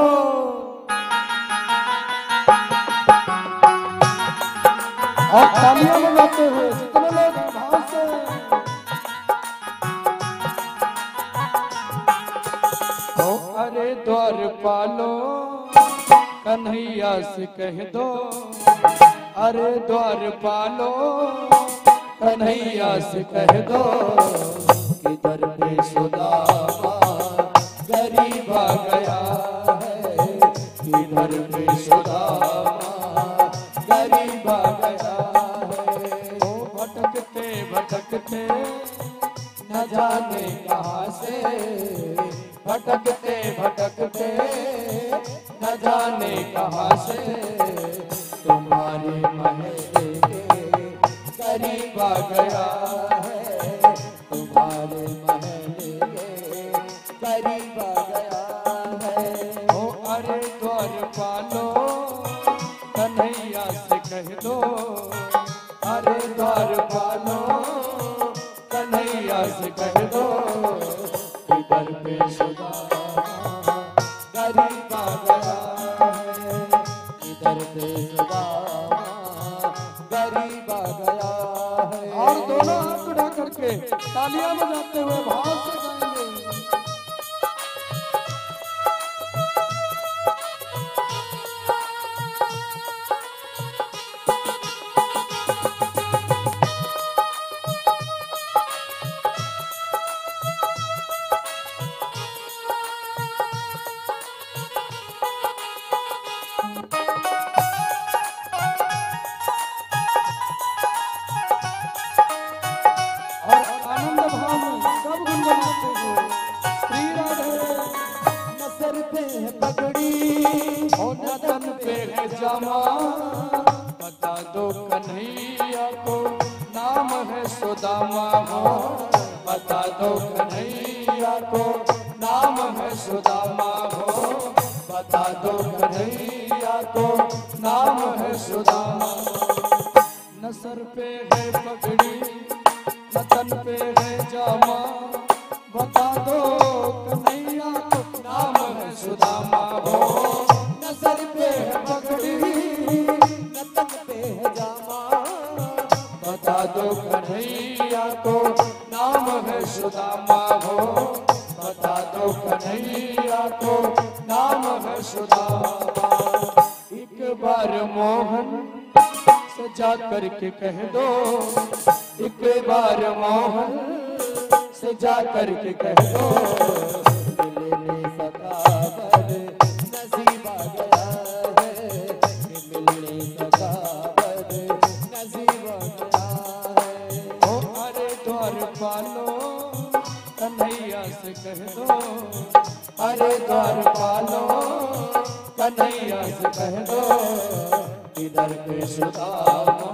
और तालियां बजाते हुए जितने लोग भाव से, ओ अरे द्वारपालो कन्हैया से कह दो, अरे द्वारपालो कन्हैया से कह दो, कि दर पे सुदामा गरीब आ गया है, दर पे सुदामा गरीब आ गया है। ओ भटकते भटकते न जाने कहाँ से, भटकते भटकते न जाने कहाँ से, तुम्हारे महल के करीब आ गया है, तुम्हारे महल के करीब आ गया है। ओ अरे द्वारपालो कन्हैया से कह दो, अरे द्वारपालो कन्हैया से कह दो, इधर पे सुदामा गरीब आ गया है, इधर पे सुदामा गरीब आ गया है। और दोनों हाथ उठा करके तालियां बजाते हुए भाव से गाएंगे। बता दो कन्हैया को नाम है सुदामा हो, बता दो कन्हैया को नाम है सुदामा हो, बता दो कन्हैया को नाम है सुदामा। न सर पे है पगड़ी न तन पे है जामा, बता दो कन्हैया को नाम है सुदामा हो, न सर पे है पगड़ी न तन पे है जामा, बता दो कन्हैया को नाम है सुदामा हो, बता दो कन्हैया को नाम है सुदामा। एक बार मोहन सजा करके कह दो, एक बार मोहन सजा करके कह दो, मिलने सकाबर नसीब आ गया है, मिलने सकाबर नसीब आ गया है। ओ अरे द्वारपालो कन्हैया से कह दो, अरे द्वारपालो कन्हैया से कह दो, इधर पे सुदामा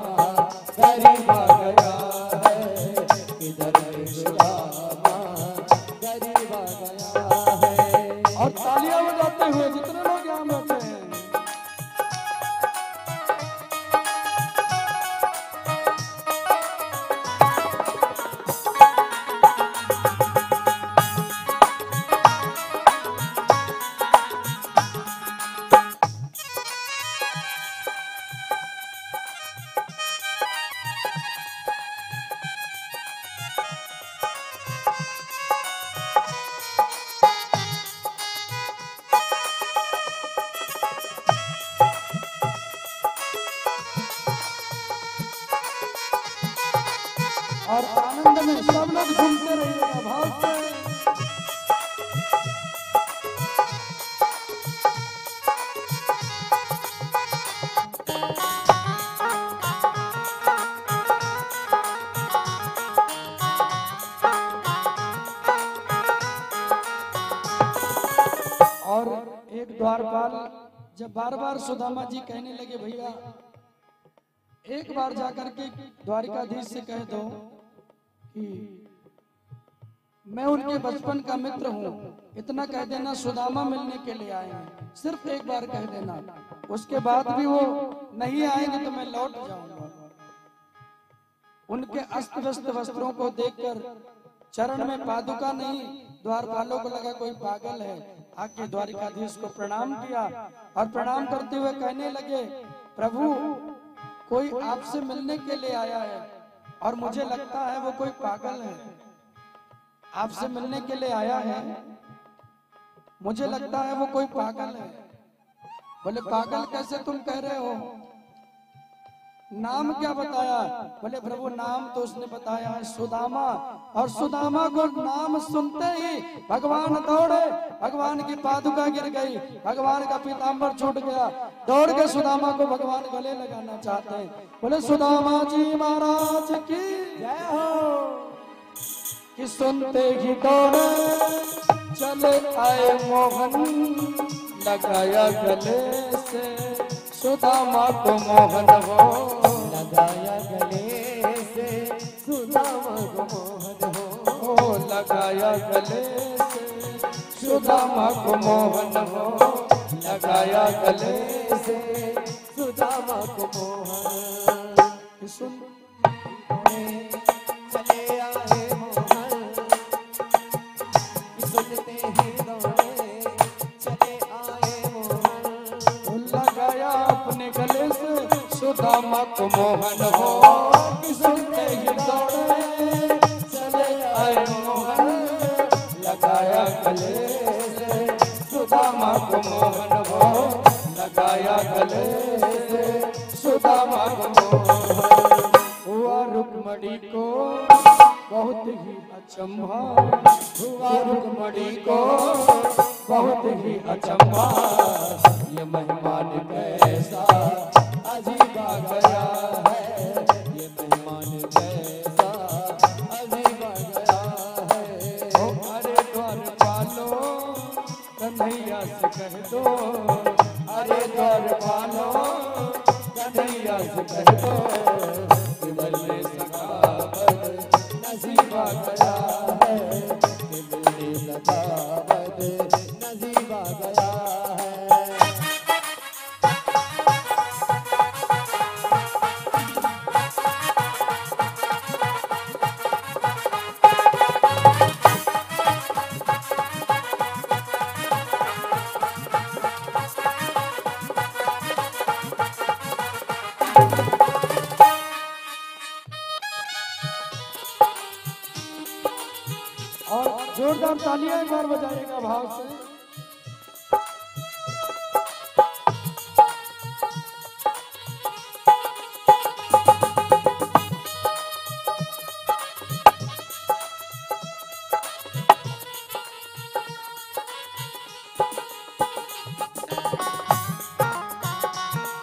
गरीब आ गया है, इधर पे सुदामा गरीब आ गया है। और तालियां बजाते हुए जितने लोग यहाँ बैठे हैं। और आनंद में सब लोग झूमते रहिएगा भाव से। और एक द्वारपाल जब बार बार सुदामा जी कहने लगे भैया एक बार जाकर के द्वारिकाधीश से कह दो कि मैं उनके बचपन का मित्र हूँ, इतना कह देना सुदामा मिलने के लिए आए हैं, सिर्फ एक बार कह देना, उसके बाद भी वो नहीं आएंगे तो मैं लौट जाऊंगा। उनके अस्त व्यस्त वस्त्रों को देखकर चरण में पादुका नहीं, द्वारपालों को लगा कोई पागल है, आके द्वारिकाधीश को प्रणाम किया और प्रणाम करते हुए कहने लगे प्रभु कोई आपसे मिलने के लिए आया है और मुझे लगता है वो कोई पागल है, आपसे मिलने के लिए आया है, मुझे लगता है वो कोई पागल है। बोले पागल कैसे तुम कह रहे हो? नाम क्या बताया? बोले प्रभु नाम तो उसने बताया है सुदामा, और सुदामा को नाम सुनते ही भगवान दौड़े, भगवान की पादुका गिर गई, भगवान का पीताम्बर छूट गया, दौड़ के सुदामा को भगवान गले लगाना चाहते हैं। बोले सुदामा जी महाराज की जय हो। कि सुनते ही दौड़े चले आए मोहन, लगाया गले से सुदामा को मोहन हो, लगाया गले से सुदामा को मोहन हो, लगाया गले से सुदामा को मोहन हो, लगाया गले से सुदामा को मोहन। सुन चले आए मोहन, सुनते ही दौड़े चले आए मोहन, लगाया अपने गले से सुदामा को मोहन हो, कि सुनते ही दौड़े चले आए मोहन, लगाया गले से सुदामा को मोहन हो, लगाया गले से सुदामा को मोहन। हुआ रुक्मणी को बहुत ही अचंभा, हुआ रुक्मणी को बहुत ही अचंभा, ये मेहमान कैसा अजीब आ गया है, ये मेहमान कैसा अजीब आ गया है। ओ अरे द्वार पालो कन्हैया से कह दो, अरे द्वार पालो कन्हैया से कह दो, कि मिलने सखावत नसीब आ गया है, कि मिलने सखावत नसीब आ गया है। और जोरदार तालियां एक बार बजाइएगा भाव से।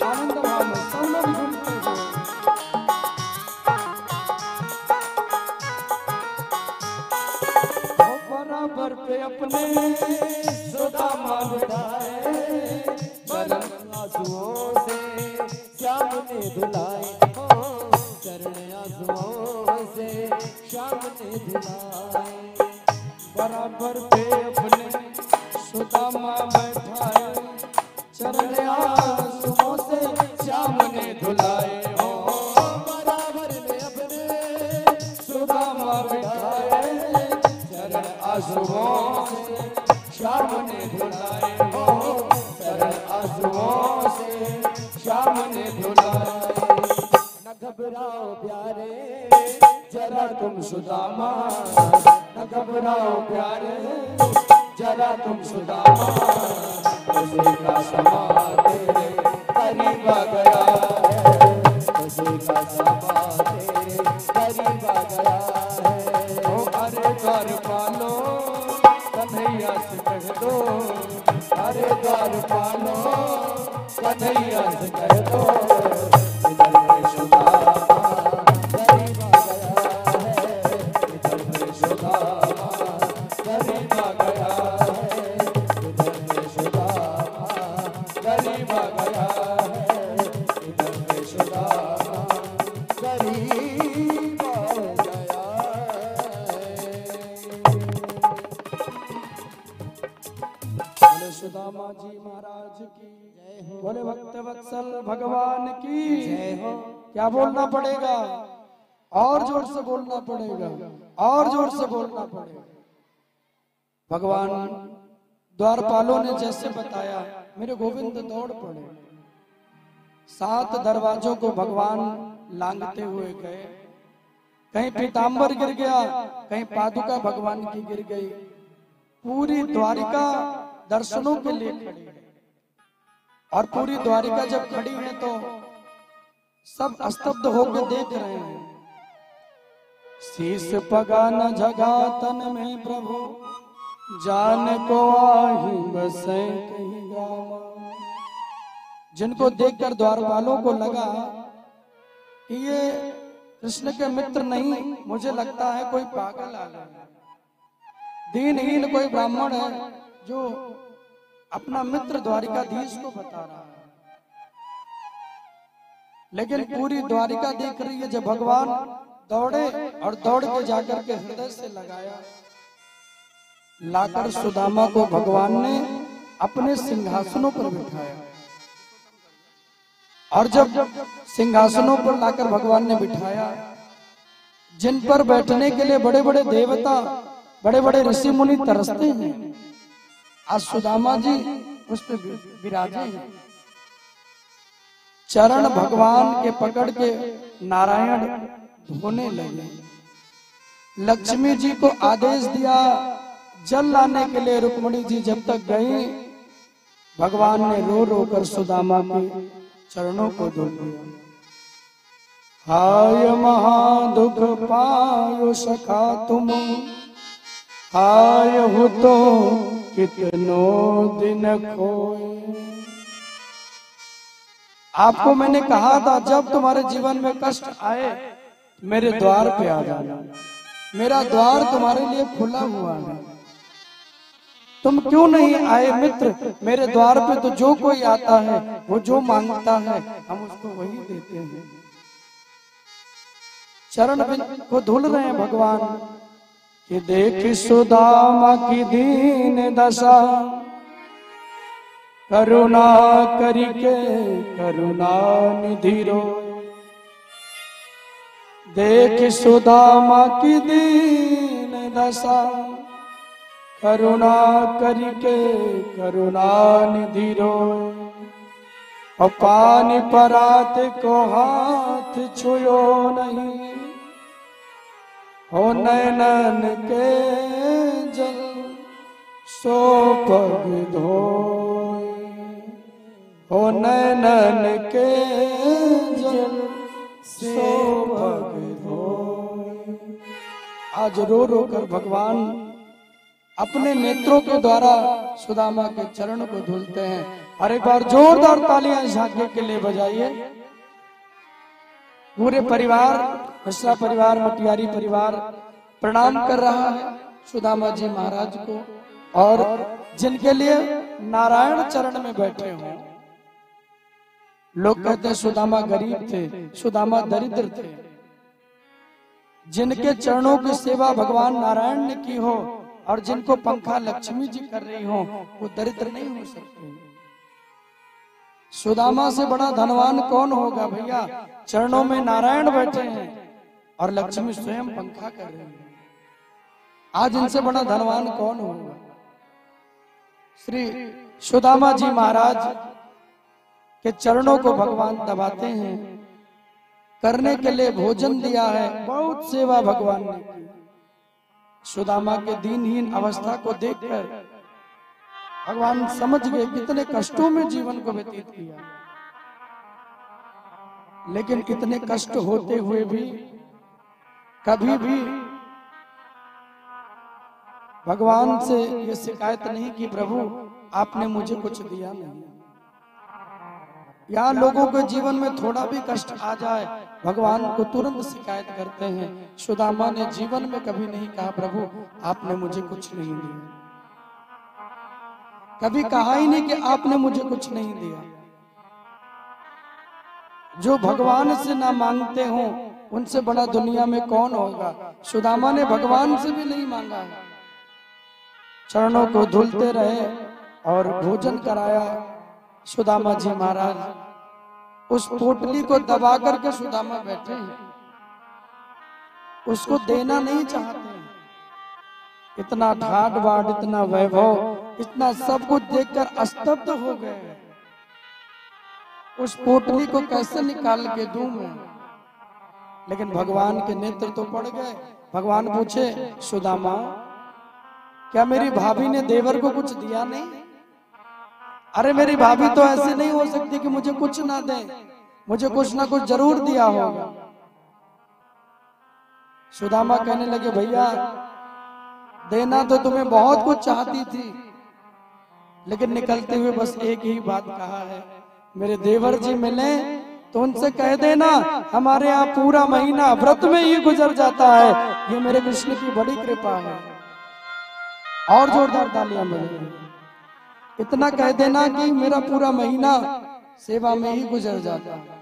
आनंद भाव में सब लोग झूमते हुए बराबर पे अपने सुदामा बिठाए, चरण आंसुओं से श्याम ने धुलाए हो, चरण आंसुओं से श्याम ने धुलाए। बराबर पे अपने सुदामा बैठाए, चरण आंसुओं से श्याम ने धुलाए हो, बराबर में अपने सुदामा बिठाए, चरण आंसुओं से श्याम ने धुलाए हो, चरण आंसुओं से श्याम ने धुलाए। न घबराओ प्यारे जरा तुम सुदामा, न घबराओ प्यारे जरा तुम सुदामा, खुशी का समा तेरे करीब आ गया है, खुशी का समा तेरे करीब आ गया है। ओ अरे द्वार पालो कन्हैया से कह दो, अरे द्वार पालो कन्हैया से कह दो, इधर में सुदामा करीब आ गया है, इधर में सुदामा करीब आ गया है, इधर में सुदामा करीब आ गया है, इधर में सुदामा। करीब आ गया है। बोले सुदामा जी महाराज की जय हो, बोले भक्त वत्सल भगवान की जय हो। क्या बोलना पड़ेगा? और जोर से बोलना पड़ेगा, और जोर से बोलना पड़ेगा। भगवान द्वारपालों ने जैसे बताया, मेरे गोविंद दौड़ पड़े, 7 दरवाजों को भगवान लांघते हुए गए। कहीं पीताम्बर गिर गया, कहीं पादुका भगवान की गिर गई। पूरी द्वारिका दर्शनों के लिए खड़ी है, और पूरी द्वारिका जब खड़ी है तो सब स्तब्ध होकर देख रहे हैं। शीस पगा न जगा तन में प्रभु, जान को आही बसे कहीं गावा। जिनको देखकर द्वारपालों को लगा कि ये कृष्ण के मित्र नहीं, मुझे लगता है कोई पागल आ गया, दीनहीन कोई ब्राह्मण है जो अपना मित्र द्वारिकाधीश को बता रहा है। लेकिन पूरी द्वारिका देख रही है। जब भगवान दौड़े और दौड़ के जाकर के हृदय से लगाया, लाकर सुदामा को भगवान ने अपने सिंहासनों पर बिठाया। और जब सिंहासनों पर लाकर भगवान ने बिठाया, जिन पर बैठने के लिए बड़े बड़े देवता, बड़े बड़े ऋषि मुनि तरसते हैं, आज सुदामा जी उस पर विराजे हैं। चरण भगवान के पकड़ के नारायण धोने लगे। लक्ष्मी जी को आदेश दिया जल लाने के लिए। रुक्मिणी जी जब तक गई, भगवान ने रो रो कर सुदामा के चरणों को धो दिया। हाय महादुख पायो सखा तुम, हाय हो तो कितनो दिन खोए। आपको मैंने कहा था जब तुम्हारे जीवन में कष्ट आए मेरे द्वार पे आ जाना, मेरा द्वार तुम्हारे लिए खुला हुआ है। तुम क्यों नहीं आए मित्र मेरे द्वार पे? तो जो कोई आता है वो जो मांगता है हम उसको वही देते हैं। चरण को धुल रहे हैं भगवान कि देख सुदामा की दीन दशा, करुणा करिके करुणा निधि रोए। देख सुदामा की दीन दशा, करुणा करिके करुणा निधि रोए। और पानी परात को हाथ छुयो नहीं, हो नैनन के जल सो पग धोए। हो नैनन के जल सो पग धोए। आज रो रो कर भगवान अपने नेत्रों के द्वारा सुदामा के चरण को धुलते हैं। और एक बार जोरदार तालियां झांके के लिए बजाइए। पूरे परिवार, मिश्रा परिवार, मटियारी परिवार प्रणाम कर रहा है सुदामा जी महाराज को। और जिनके लिए नारायण चरण में बैठे हों। लोग कहते हैं सुदामा गरीब थे, सुदामा दरिद्र थे। जिनके चरणों की सेवा भगवान नारायण ने की हो और जिनको पंखा लक्ष्मी जी कर रही हो, वो दरिद्र नहीं हो सकते। सुदामा से बड़ा धनवान कौन होगा भैया? चरणों में नारायण बैठे हैं और लक्ष्मी स्वयं पंखा कर रही है। आज इनसे बड़ा धनवान कौन होगा? श्री सुदामा जी महाराज के चरणों को भगवान दबाते हैं। करने के लिए भोजन दिया है, बहुत सेवा भगवान ने की। सुदामा के दीनहीन अवस्था को देखकर भगवान समझ गए कितने कष्टों में जीवन को व्यतीत किया। लेकिन इतने कष्ट होते हुए भी कभी भी भगवान से ये शिकायत नहीं की प्रभु आपने मुझे कुछ दिया नहीं। यहाँ लोगों के जीवन में थोड़ा भी कष्ट आ जाए भगवान को तुरंत शिकायत करते हैं। सुदामा ने जीवन में कभी नहीं कहा प्रभु आपने मुझे कुछ नहीं दिया। कभी कहा ही नहीं कि आपने मुझे कुछ नहीं दिया। जो भगवान से ना मांगते हो उनसे बड़ा दुनिया में कौन होगा? सुदामा ने भगवान से भी नहीं मांगा है। चरणों को धुलते रहे और भोजन कराया। सुदामा जी महाराज उस पोटली को दबा करके सुदामा बैठे हैं, उसको देना नहीं चाहते। इतना ठाट बाट, इतना वैभव, इतना सब कुछ देखकर स्तब्ध हो गए। उस पोटली को कैसे निकाल के दूं मैं? लेकिन भगवान के नेत्र तो पड़ गए। भगवान पूछे सुदामा क्या मेरी भाभी ने देवर को कुछ दिया नहीं? अरे मेरी भाभी तो ऐसे नहीं हो सकती कि मुझे कुछ ना दे। मुझे कुछ ना कुछ जरूर दिया होगा। सुदामा कहने लगे भैया देना तो तुम्हें बहुत कुछ चाहती थी, लेकिन निकलते हुए बस एक ही बात कहा है, मेरे देवर जी मिले तो उनसे कह देना हमारे यहाँ पूरा महीना व्रत में ही गुजर जाता है, ये मेरे कृष्ण की बड़ी कृपा है। और जोरदार तालियां बजाइए। इतना कह देना कि मेरा पूरा महीना सेवा में ही गुजर जाता है।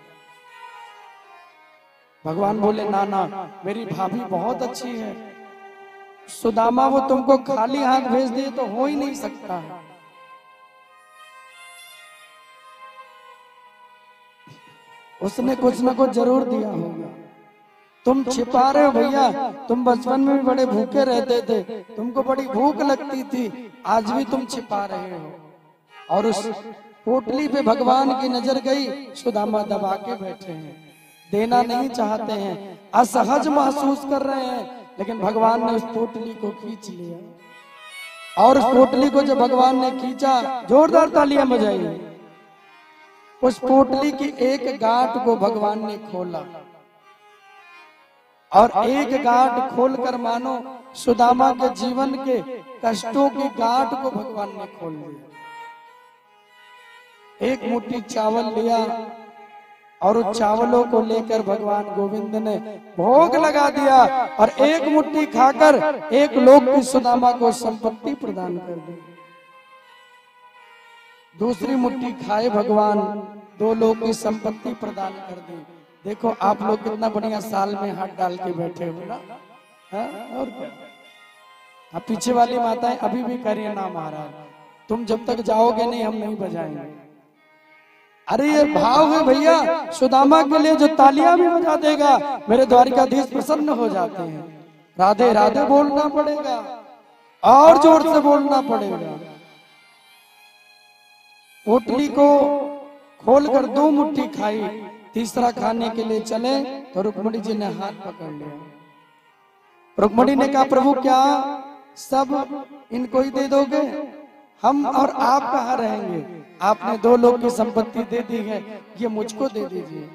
भगवान बोले ना ना, मेरी भाभी बहुत अच्छी है, सुदामा वो तुमको खाली हाथ भेज दे तो हो ही नहीं सकता है। उसने कुछ ना कुछ जरूर दिया होगा। तुम छिपा रहे हो भैया, तुम बचपन में भी बड़े भूखे रहते थे, तुमको बड़ी भूख लगती थी, आज भी तुम छिपा रहे हो। और उस पोटली पे भगवान की नजर गई, सुदामा दबा के बैठे हैं, देना नहीं चाहते हैं, असहज महसूस कर रहे हैं, लेकिन भगवान ने उस पोटली को खींच लिया। और उस पोटली को जब भगवान ने खींचा, जोरदार तालियां बजाइए, उस पोटली की एक गांठ को भगवान ने खोला और एक गांठ खोलकर मानो सुदामा के जीवन के कष्टों की गांठ को भगवान ने खोल दिया। एक मुट्ठी चावल लिया और उस चावलों को लेकर भगवान गोविंद ने भोग लगा दिया और एक मुट्ठी खाकर एक लोक की सुदामा को संपत्ति प्रदान कर दी। दूसरी मुट्ठी खाए भगवान, 2 लोक की संपत्ति प्रदान कर दी। देखो आप लोग कितना बढ़िया साल में हाथ डाल के बैठे हो ना, है? और क्या पीछे वाली माताएं अभी भी कह रही है ना महाराज, तुम जब तक जाओगे नहीं हम नहीं बजाएंगे। अरे ये भाव है भैया, सुदामा के लिए जो तालियां भी बजा देगा मेरे द्वारिकाधीश प्रसन्न हो जाते हैं। राधे राधे बोलना पड़ेगा और जोर से बोलना पड़ेगा। पोटली को खोलकर 2 मुट्ठी खाई, तीसरा खाने के लिए चले तो रुक्मणी जी ने हाथ पकड़ लिया। रुक्मणी ने कहा प्रभु क्या सब इनको ही दे दोगे, हम और आप कहाँ रहेंगे, आपने 2 लोग की संपत्ति दे दी है, ये मुझको दे दीजिए।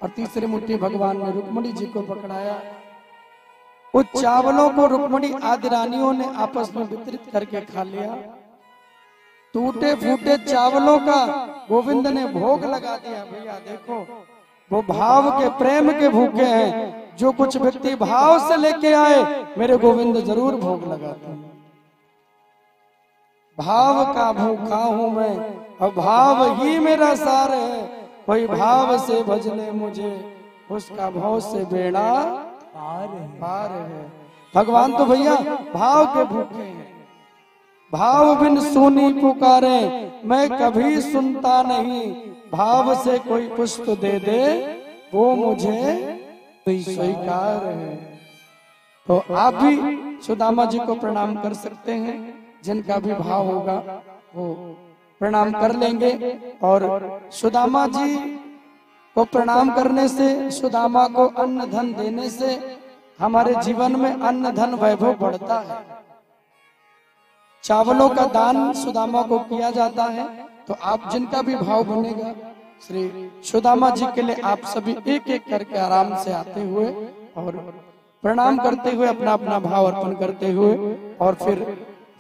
और तीसरी मुट्ठी भगवान ने रुक्मणी जी को पकड़ाया। उस चावलों को रुक्मणी आदि रानियों ने आपस में वितरित करके खा लिया। टूटे फूटे चावलों का गोविंद ने भोग लगा दिया। भैया देखो वो भाव के प्रेम के भूखे हैं, जो कुछ व्यक्ति भाव से लेके आए मेरे गोविंद जरूर भोग लगाते हैं। भाव का भूखा हूं मैं और भाव ही मेरा सार है, कोई भाव से भज ले मुझे उसका भाव से बेड़ा पार है। भगवान तो भैया भाव के भूखे हैं। भाव बिन सुनी पुकारे मैं कभी सुनता नहीं, भाव से कोई पुष्प दे दे वो मुझे स्वीकार है। तो आप भी सुदामा जी को प्रणाम कर सकते हैं, जिनका भी भाव होगा वो प्रणाम कर लेंगे। और सुदामा जी को प्रणाम करने से, सुदामा को अन्न धन देने से हमारे जीवन में अन्न धन वैभव बढ़ता है। चावलों का दान सुदामा को किया जाता है। तो आप जिनका भी भाव बनेगा श्री सुदामा जी के लिए आप सभी एक एक करके आराम से आते हुए और प्रणाम करते हुए अपना अपना भाव अर्पण करते हुए और फिर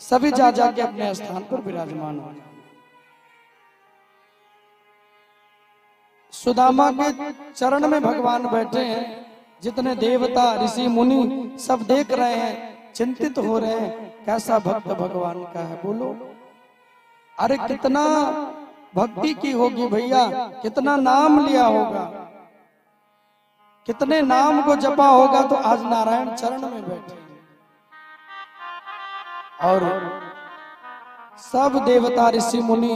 सभी जा जाके अपने स्थान पर विराजमान हो। सुदामा के चरण में भगवान बैठे हैं। जितने देवता ऋषि मुनि सब देख रहे हैं, चिंतित हो रहे हैं, कैसा भक्त भगवान का है बोलो। अरे कितना भक्ति की होगी भैया, कितना नाम लिया होगा, कितने नाम को जपा होगा, तो आज नारायण चरण में बैठे और सब देवता ऋषि मुनि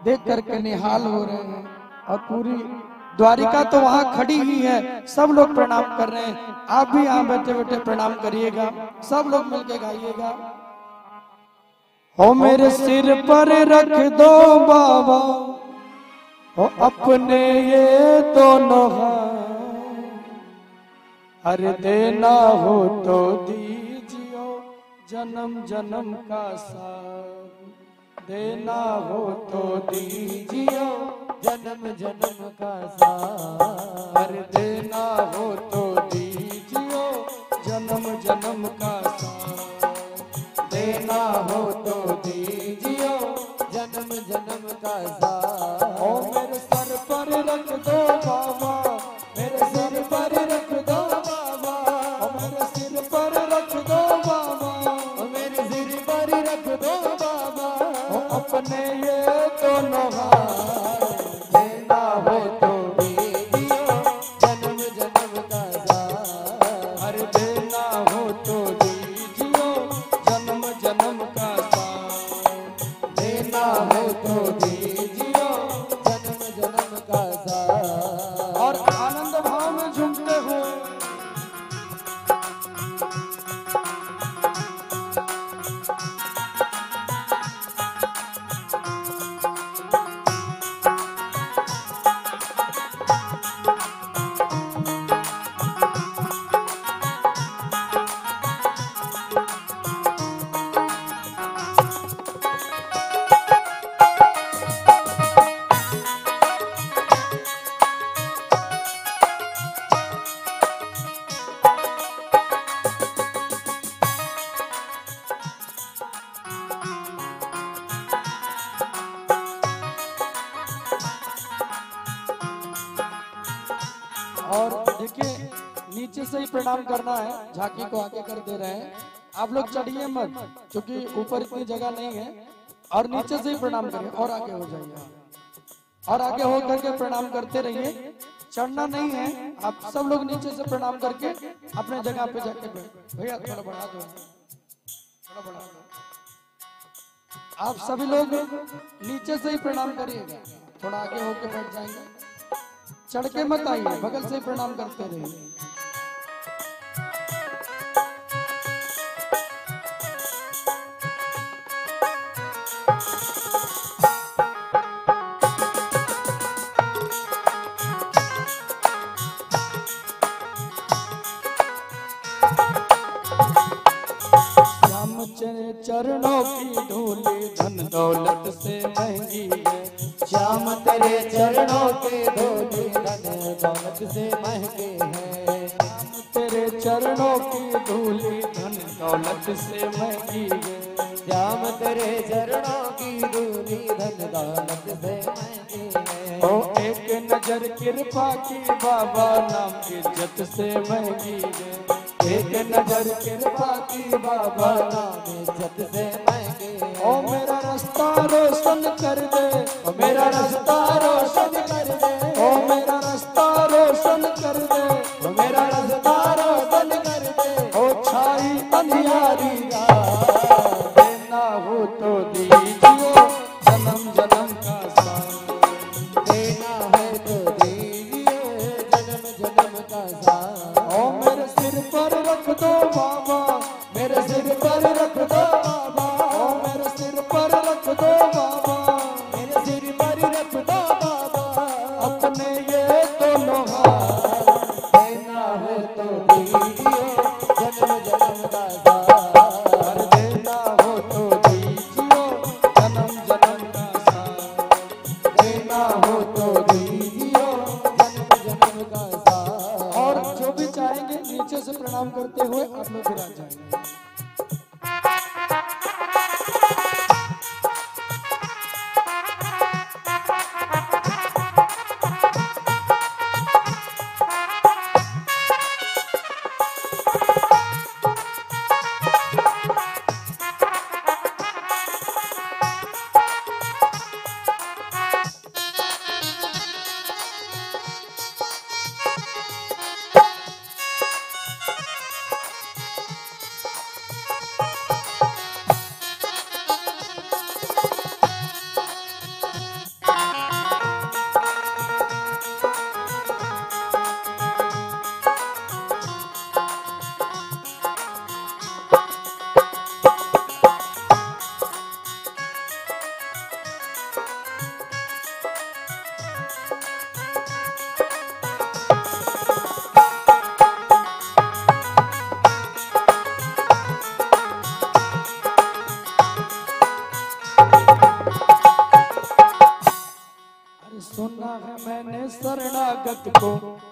देख करके निहाल हो रहे हैं। और पूरी द्वारिका तो वहां खड़ी ही है, सब लोग प्रणाम कर रहे हैं। आप भी यहाँ बैठे बैठे प्रणाम करिएगा, सब लोग मिलके गाइएगा। हो मेरे सिर पर रख दो बाबा हो अपने ये दोनों हाथ, अरे देना हो तो दीजियो जन्म जन्म का साथ, देना हो तो दीजिए जन्म जन्म का साथ। अरे देना हो तो दीजिए जन्म जन्म का साथ। देना हो तो दीजिए जन्म जन्म का साथ। ओ मेरे सर पर रख दो बाबा, मेरे सिर पर रख दो बाबा, ओ मेरे सिर पर रख दो बाबा, मेरे सिर पर रख दो बाबा। ओ अपने ये दोनों हाथ। देना हो तो दीजिए जन्म जन्म का साथ। अरे देना हो तो दीजिए जन्म जन्म का साथ। देना हो तो दीजिए जन्म जन्म का साथ। और आनंद भाव में झूमते हुए और देखिए नीचे से ही प्रणाम करना है, झांकी को आगे कर दे रहे हैं। आप लोग चढ़िए मत, क्योंकि ऊपर इतनी जगह नहीं है। और नीचे से ही प्रणाम करिए और आगे हो जाइए, और आगे हो करके प्रणाम करते रहिए। चढ़ना नहीं है, आप सब लोग नीचे से प्रणाम करके अपने जगह पे जाके बैठ। भैया थोड़ा बढ़ा दो, थोड़ा बढ़ा दो। आप सभी लोग नीचे से ही प्रणाम करिएगा, थोड़ा आगे होके बैठ जाएंगे। चढ़ के मत आइए, बगल से ही प्रणाम करते रहिए। श्याम तेरे चरणों की धूली धन दौलत से महंगी है। श्याम तेरे चरणों के धूली धन दौलत से महंगे हैं। श्याम तेरे चरणों की धूली धन दौलत से महंगी है। श्याम तेरे चरणों की धूली धन दौलत से महंगी है। ओ एक नजर कृपा की बाबा नाम इज्जत से महंगी है। एक नजर कृपा की बाबा नाम इज्जत से महंगे हैं। ओ मेरा रास्ता रोशन कर दे, ओ मेरा रास्ता रोशन कर दे। ओ मेरा रास्ता रोशन कर दे, ओ मेरा रास्ता रोशन कर दे। ओ छाई अंधियारी रात। देना हो तो दीजिए जन्म जन्म का साथ। देना है तो दीजिए जन्म जन्म का साथ। ओ मेरे सिर पर रख दो बाबा, मेरे सिर पर रख दो बाबा, ओ मेरे सिर पर रख दो बाबा, मेरे सिर पर रख दो बाबा। अपने ये दोनों हाथ। देना है तो दीजिए जन्म जन्म का साथ। अरे देना हो तो दीजिए जन्म जन्म का साथ। देना हो तो दीजिए जन्म जन्म का साथ। और जो भी चाहेंगे नीचे से प्रणाम करते हुए आप लोग विराज जाएंगे। को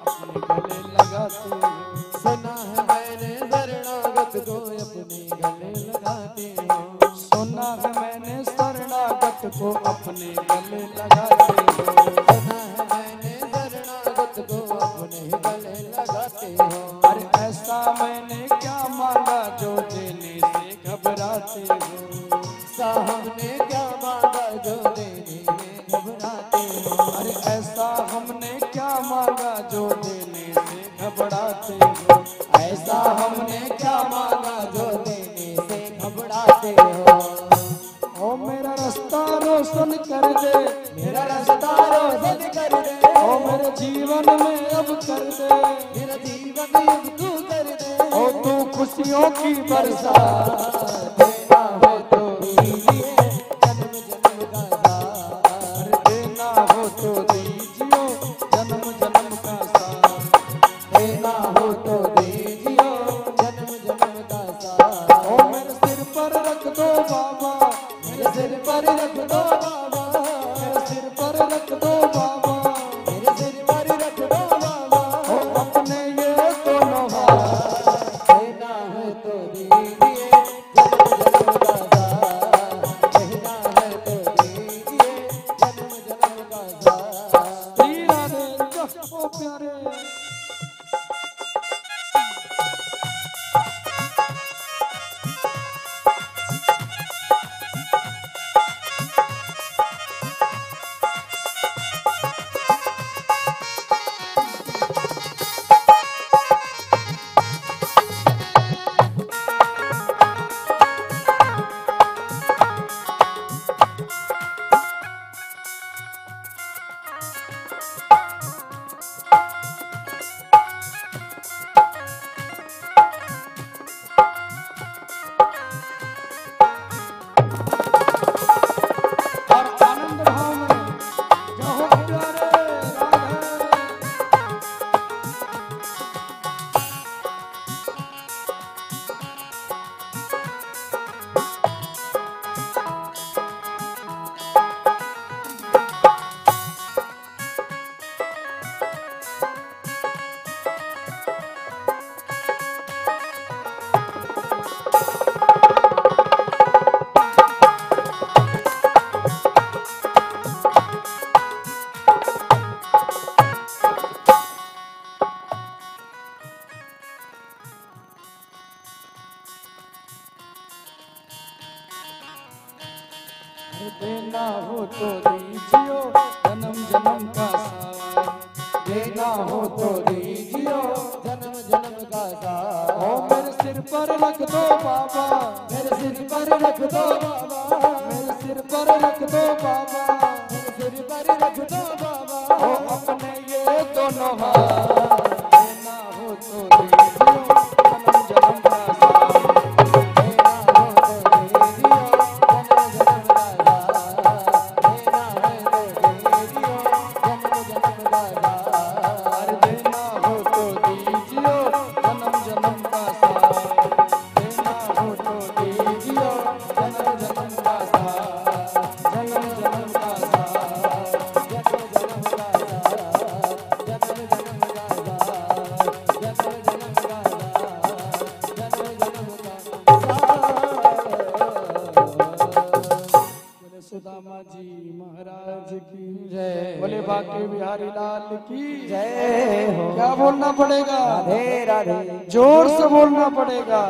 अपने गले लगाते हो। सुना है मैंने शरणागत को अपने गले लगाते हो। सुना है मैंने शरणागत को अपने गले लगाते हो। सुना है मैंने शरणागत को अपने गले लगाते हो। अरे ऐसा मैंने क्या मांगा जो देने से घबराते हो। सा हमने क्या मांगा जो देने में घबराते हो। अरे ऐसा हमने क्या मांगा जो देने से घबराते हो। ऐसा हमने क्या मांगा जो देने से घबराते हो। ओ मेरा रास्ता रोशन कर दे, मेरा रास्ता रोशन कर दे। ओ मेरे जीवन में अब कर दे, मेरा जीवन अब तू कर दे। ओ तू खुशियों की बरसात देना हो तो दीजिए जन्म जन्म का साथ। देना हो तो दीजियो जन्म जन्म का साथ। देना हो तो दीजिए जन्म जन्म का साथ। ओ मेरे सिर पर रख दो बाबा, मेरे सिर पर रख दो बाबा। मेरे सिर पर रख दो बाबा, मेरे सिर पर रख दो बाबा। ओ अपने ये दोनों हाथ। देना है तो दीजिए जन्म जन्म का साथ। देना है तो दीजिए जन्म जन्म का साथ। श्री राधे ओ प्यारे। और आनंद भाव में जहो प्यारे राधे। देना हो तो दीजियो जन्म जन्म का साथ। देना हो तो दीजिए जन्म जन्म का साथ। ओ मेरे सिर पर रख दो बाबा, मेरे सिर पर रख दो बाबा। मेरे सिर पर रख दो बाबा, मेरे सिर पर रख दो बाबा। ओ अपने ये दोनों हाथ। देना हो तो दीजियो जन्म जन्म का साथ। देना हो तो दीजिए जन्म जन्म का साथ। देना है तो दीजिए जन्म जन्म का साथ। अरे देना हो तो दीजियो जन्म जन्म का साथ। देना हो तो दीजियो जन्म जन्म का साथ। जन्म जन्म का साथ। जन्म जन्म का साथ। जन्म जन्म का साथ। जन्म जन्म का साथ। जन्म जन्म का साथ। बोले सुदामा जी महाराज की जय। बोले बाके बिहारी लाल की जय हो। क्या बोलना पड़ेगा? राधे राधे। जोर से बोलना पड़ेगा।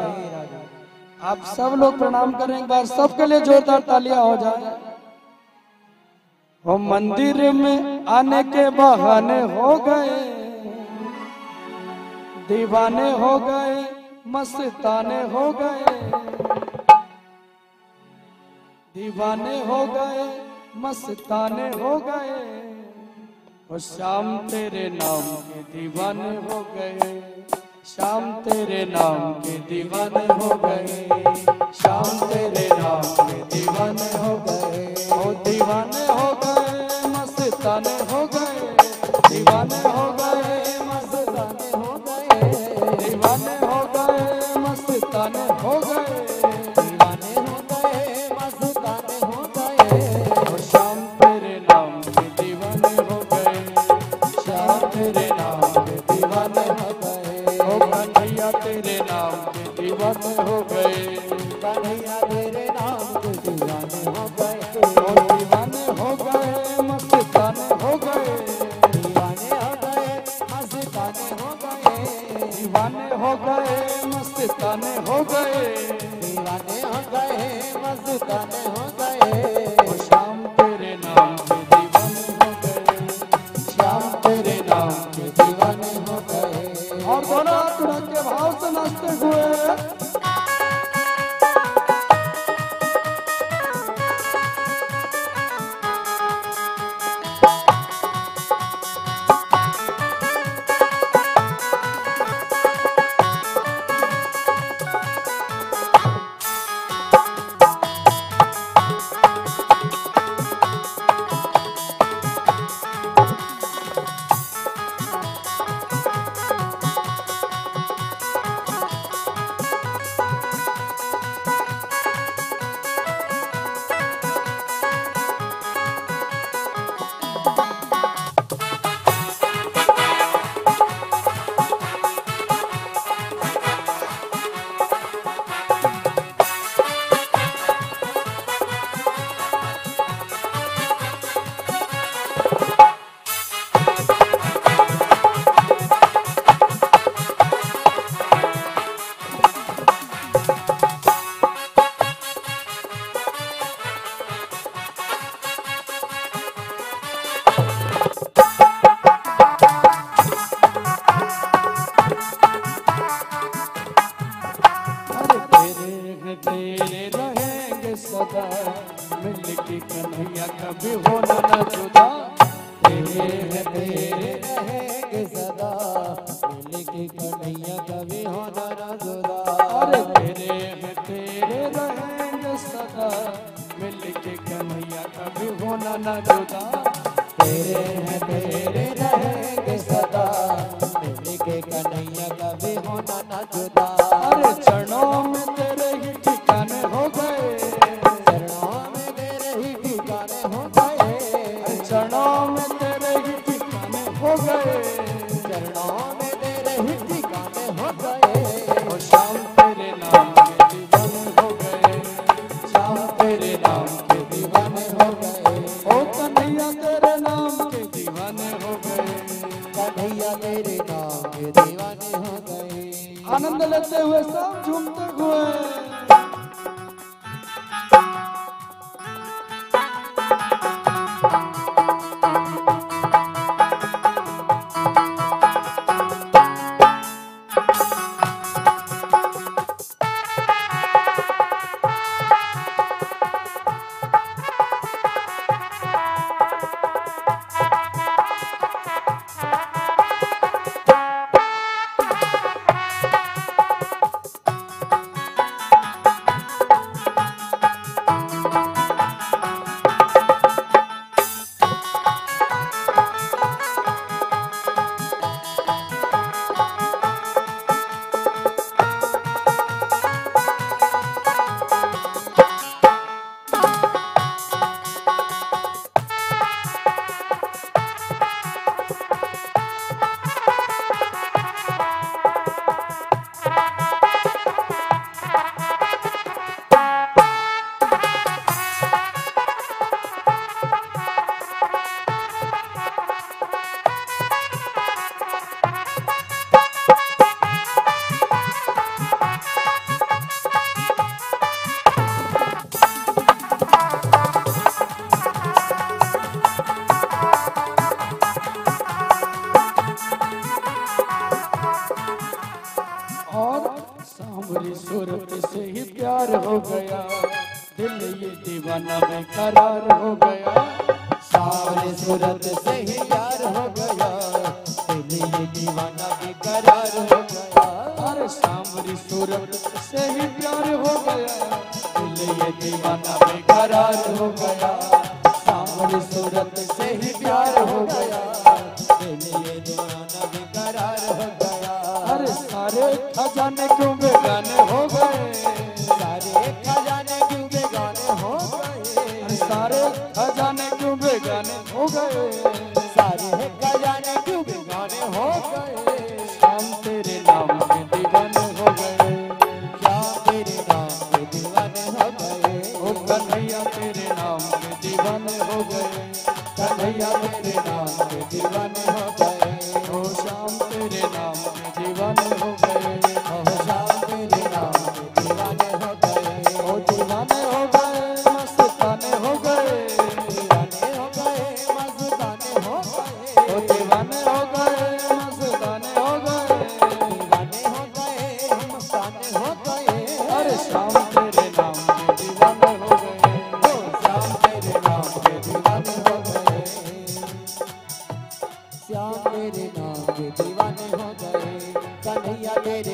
आप सब लोग प्रणाम करें एक बार, सबके लिए जोरदार तालियां हो जाए। वो मंदिर में आने के बहाने हो गए, दीवाने हो गए, मस्ताने हो गए, दीवाने हो गए, मस्ताने हो गए। वो शाम तेरे नाम के दीवाने हो गए, शाम तेरे नाम के दीवाने हो गए, शाम तेरे नाम के दीवाने हो गए। ओ दीवाने हो गए, मस्ताने हो गए, दीवाने हो गए, मस्ताने हो गए, दीवाने हो गए, मस्ताने हो गए, दीवाने हो गए, मस्ताने हो गए। ओ शाम तेरे नाम के दीवाने हो गए, शाम तेरे नाम कन्हैया तेरे नाम के दीवाने हो गए, कन्हैया तेरे नाम के दीवाने हो गए, ओ दीवाने हो गए मस्ताने हो गए, दीवाने हो गए मस्ताने हो गए, दीवाने हो गए मस्ताने हो गए, दीवाने हो गए मस्ताने हो गए। ओ श्याम तेरे नाम के दीवाने हो गए, श्याम तेरे नाम के दीवाने हो गए। और दोनों हाथ उठा के भाव से नाचते हुए तेरे रहेंगे सदा, मिल के कन्हैया कभी होना न जुदा, तेरे रहेंगे सदा, मिल के कन्हैया कभी होना न जुदा। अरे तेरे रहेंगे सदा, मिल के कन्हैया कभी होना न जुदा, तेरे रहेंगे सदा, मिल के कन्हैया कभी होना न जुदा। अरे चरणों में तेरे ही ठिकाने हो गए, चरणों में तेरे ही ठिकाने हो गए, चरणों में तेरे ही ठिकाने हो गए, चरणों में तेरे ही ठिकाने हो गए। और श्याम तेरे नाम के दीवाने हो गए, श्याम तेरे नाम के दीवाने हो गए, ओ कन्हैया तेरे नाम के दीवाने हो गए, कन्हैया तेरे नाम के दीवाने हो गए। आनंद लेते हुए सब झूमते हुए सांवरी सूरत से ही प्यार हो गया, दिल ये दीवाना बेकरार हो गया, सांवरी सूरत से ही प्यार हो गया, दिल ये दीवाना बेकरार हो गया। अरे सांवरी सूरत से ही प्यार हो गया, दिल ये दीवाना बेकरार हो गया, सांवरी सूरत से ही प्यार हो गया, दिल ये दीवाना बेकरार हो गया। अरे सारे खजाने क्यों बेगाने हो गए, सारे खजाने क्यों बेगाने हो गए, सारे खजाने क्यों बेगाने हो गए, सारे खजाने क्यों बेगाने हो गए। श्याम तेरे नाम के दीवाने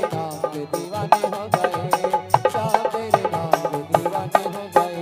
नाम के दीवाने हो गए, श्याम तेरे नाम के दीवाने हो गए।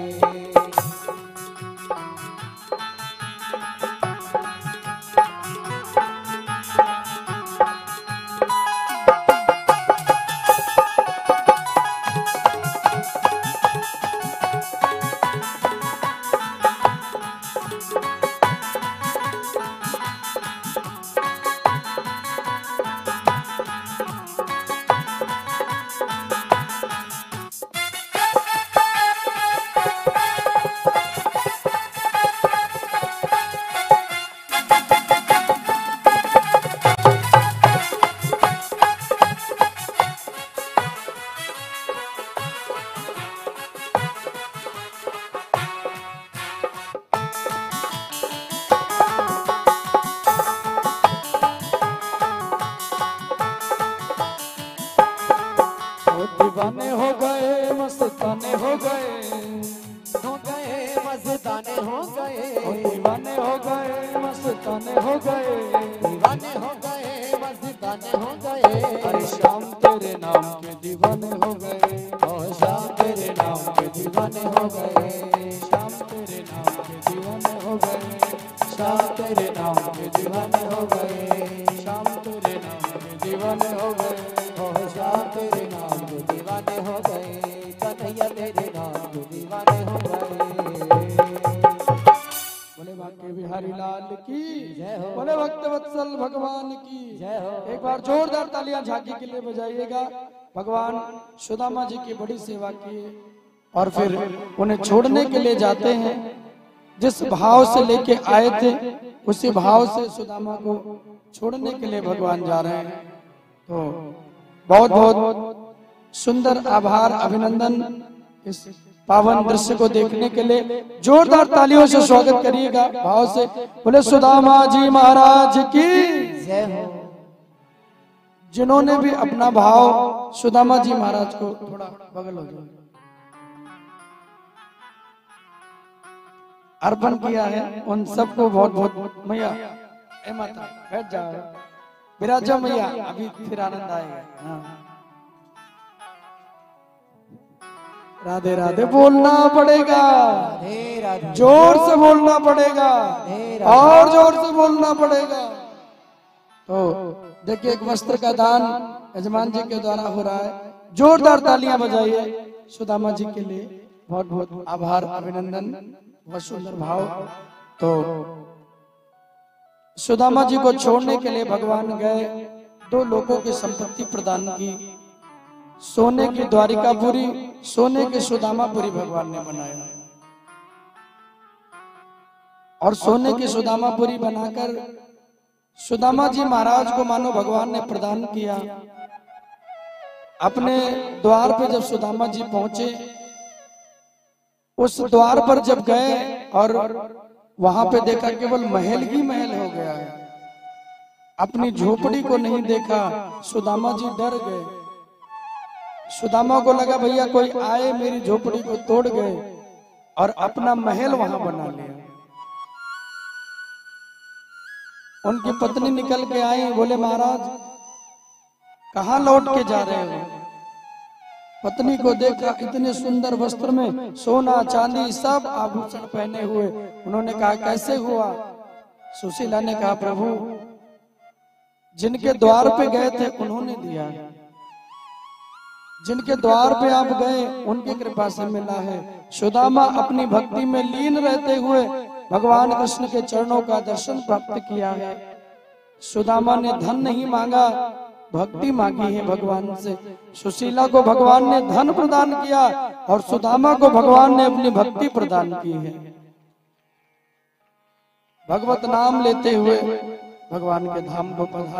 दीवाने हो गए मस्ताने हो गए, मस्ताने हो गए, दीवाने हो गए मस्ताने हो गए, दीवाने हो गए, मस्ताने हो गए। अरे श्याम तेरे नाम के दीवाने हो गए, ओ श्याम तेरे नाम के दीवाने हो गए, श्याम तेरे नाम के दीवाने हो गए, श्याम तेरे नाम के दीवाने हो गए, श्याम तेरे नाम के दीवाने हो गए, ओ श्याम तेरे नाम के दीवाने हो गए, कन्हैया तेरे नाम के दीवाने हो गए। बोले बांके बिहारी लाल की जय हो। बोले भक्त वत्सल भगवान की जय हो। एक बार जोरदार तालियां झांकी के लिए बजाइएगा। भगवान सुदामा जी की बड़ी सेवा की और फिर उन्हें छोड़ने के लिए जाते हैं। जिस भाव से लेके आए थे उसी भाव से सुदामा को छोड़ने के लिए भगवान जा रहे हैं। तो बहुत बहुत सुंदर आभार अभिनंदन इस पावन दृश्य को देखने के लिए जोरदार तालियों से स्वागत करिएगा भाव से। बोले सुदामा जी महाराज की जय हो। जिन्होंने भी अपना भाव सुदामा जी महाराज को थोड़ा बगल हो जाए अर्पण किया है उन सबको बहुत बहुत मैया ए माता बैठ जाओ विराजो मैया अभी फिर आनंद आएगा। हाँ। राधे राधे बोलना पड़ेगा, राधे राधे, जोर से बोलना पड़ेगा और जोर से बोलना पड़ेगा। तो देखिए एक वस्त्र का दान यजमान जी के द्वारा हो रहा है। जोरदार तालियां बजाइए सुदामा जी के लिए। बहुत बहुत आभार अभिनंदन बहुत सुंदर भाव। तो सुदामा जी को छोड़ने के लिए भगवान गए। 2 लोगों की संपत्ति प्रदान की। सोने की द्वारिकापुरी, सोने के सुदामापुरी भगवान ने बनाया और सोने की सुदामापुरी बनाकर सुदामा जी महाराज को मानो भगवान ने प्रदान किया। अपने द्वार पे जब सुदामा जी पहुंचे, उस द्वार पर जब गए और वहां पे देखा केवल महल ही महल हो गया है। अपनी झोपड़ी को नहीं देखा। सुदामा जी डर गए। सुदामा को लगा भैया कोई आए मेरी झोपड़ी को तोड़ गए और अपना महल वहां बना लिया। उनकी पत्नी निकल के आई। बोले महाराज कहाँ लौट के जा रहे हो? पत्नी को देखा इतने सुंदर वस्त्र में सोना चांदी सब आभूषण पहने हुए। उन्होंने कहा कैसे हुआ? सुशीला ने कहा प्रभु जिनके द्वार पे गए थे उन्होंने दिया, जिनके द्वार पे आप गए उनकी कृपा से मिला है। सुदामा अपनी भक्ति में लीन रहते हुए भगवान कृष्ण के चरणों का दर्शन प्राप्त किया है। सुदामा ने धन नहीं मांगा, भक्ति मांगी है भगवान से। सुशीला को भगवान ने धन प्रदान किया और सुदामा को भगवान ने अपनी भक्ति प्रदान की है। भगवत नाम लेते हुए भगवान के धाम को पधार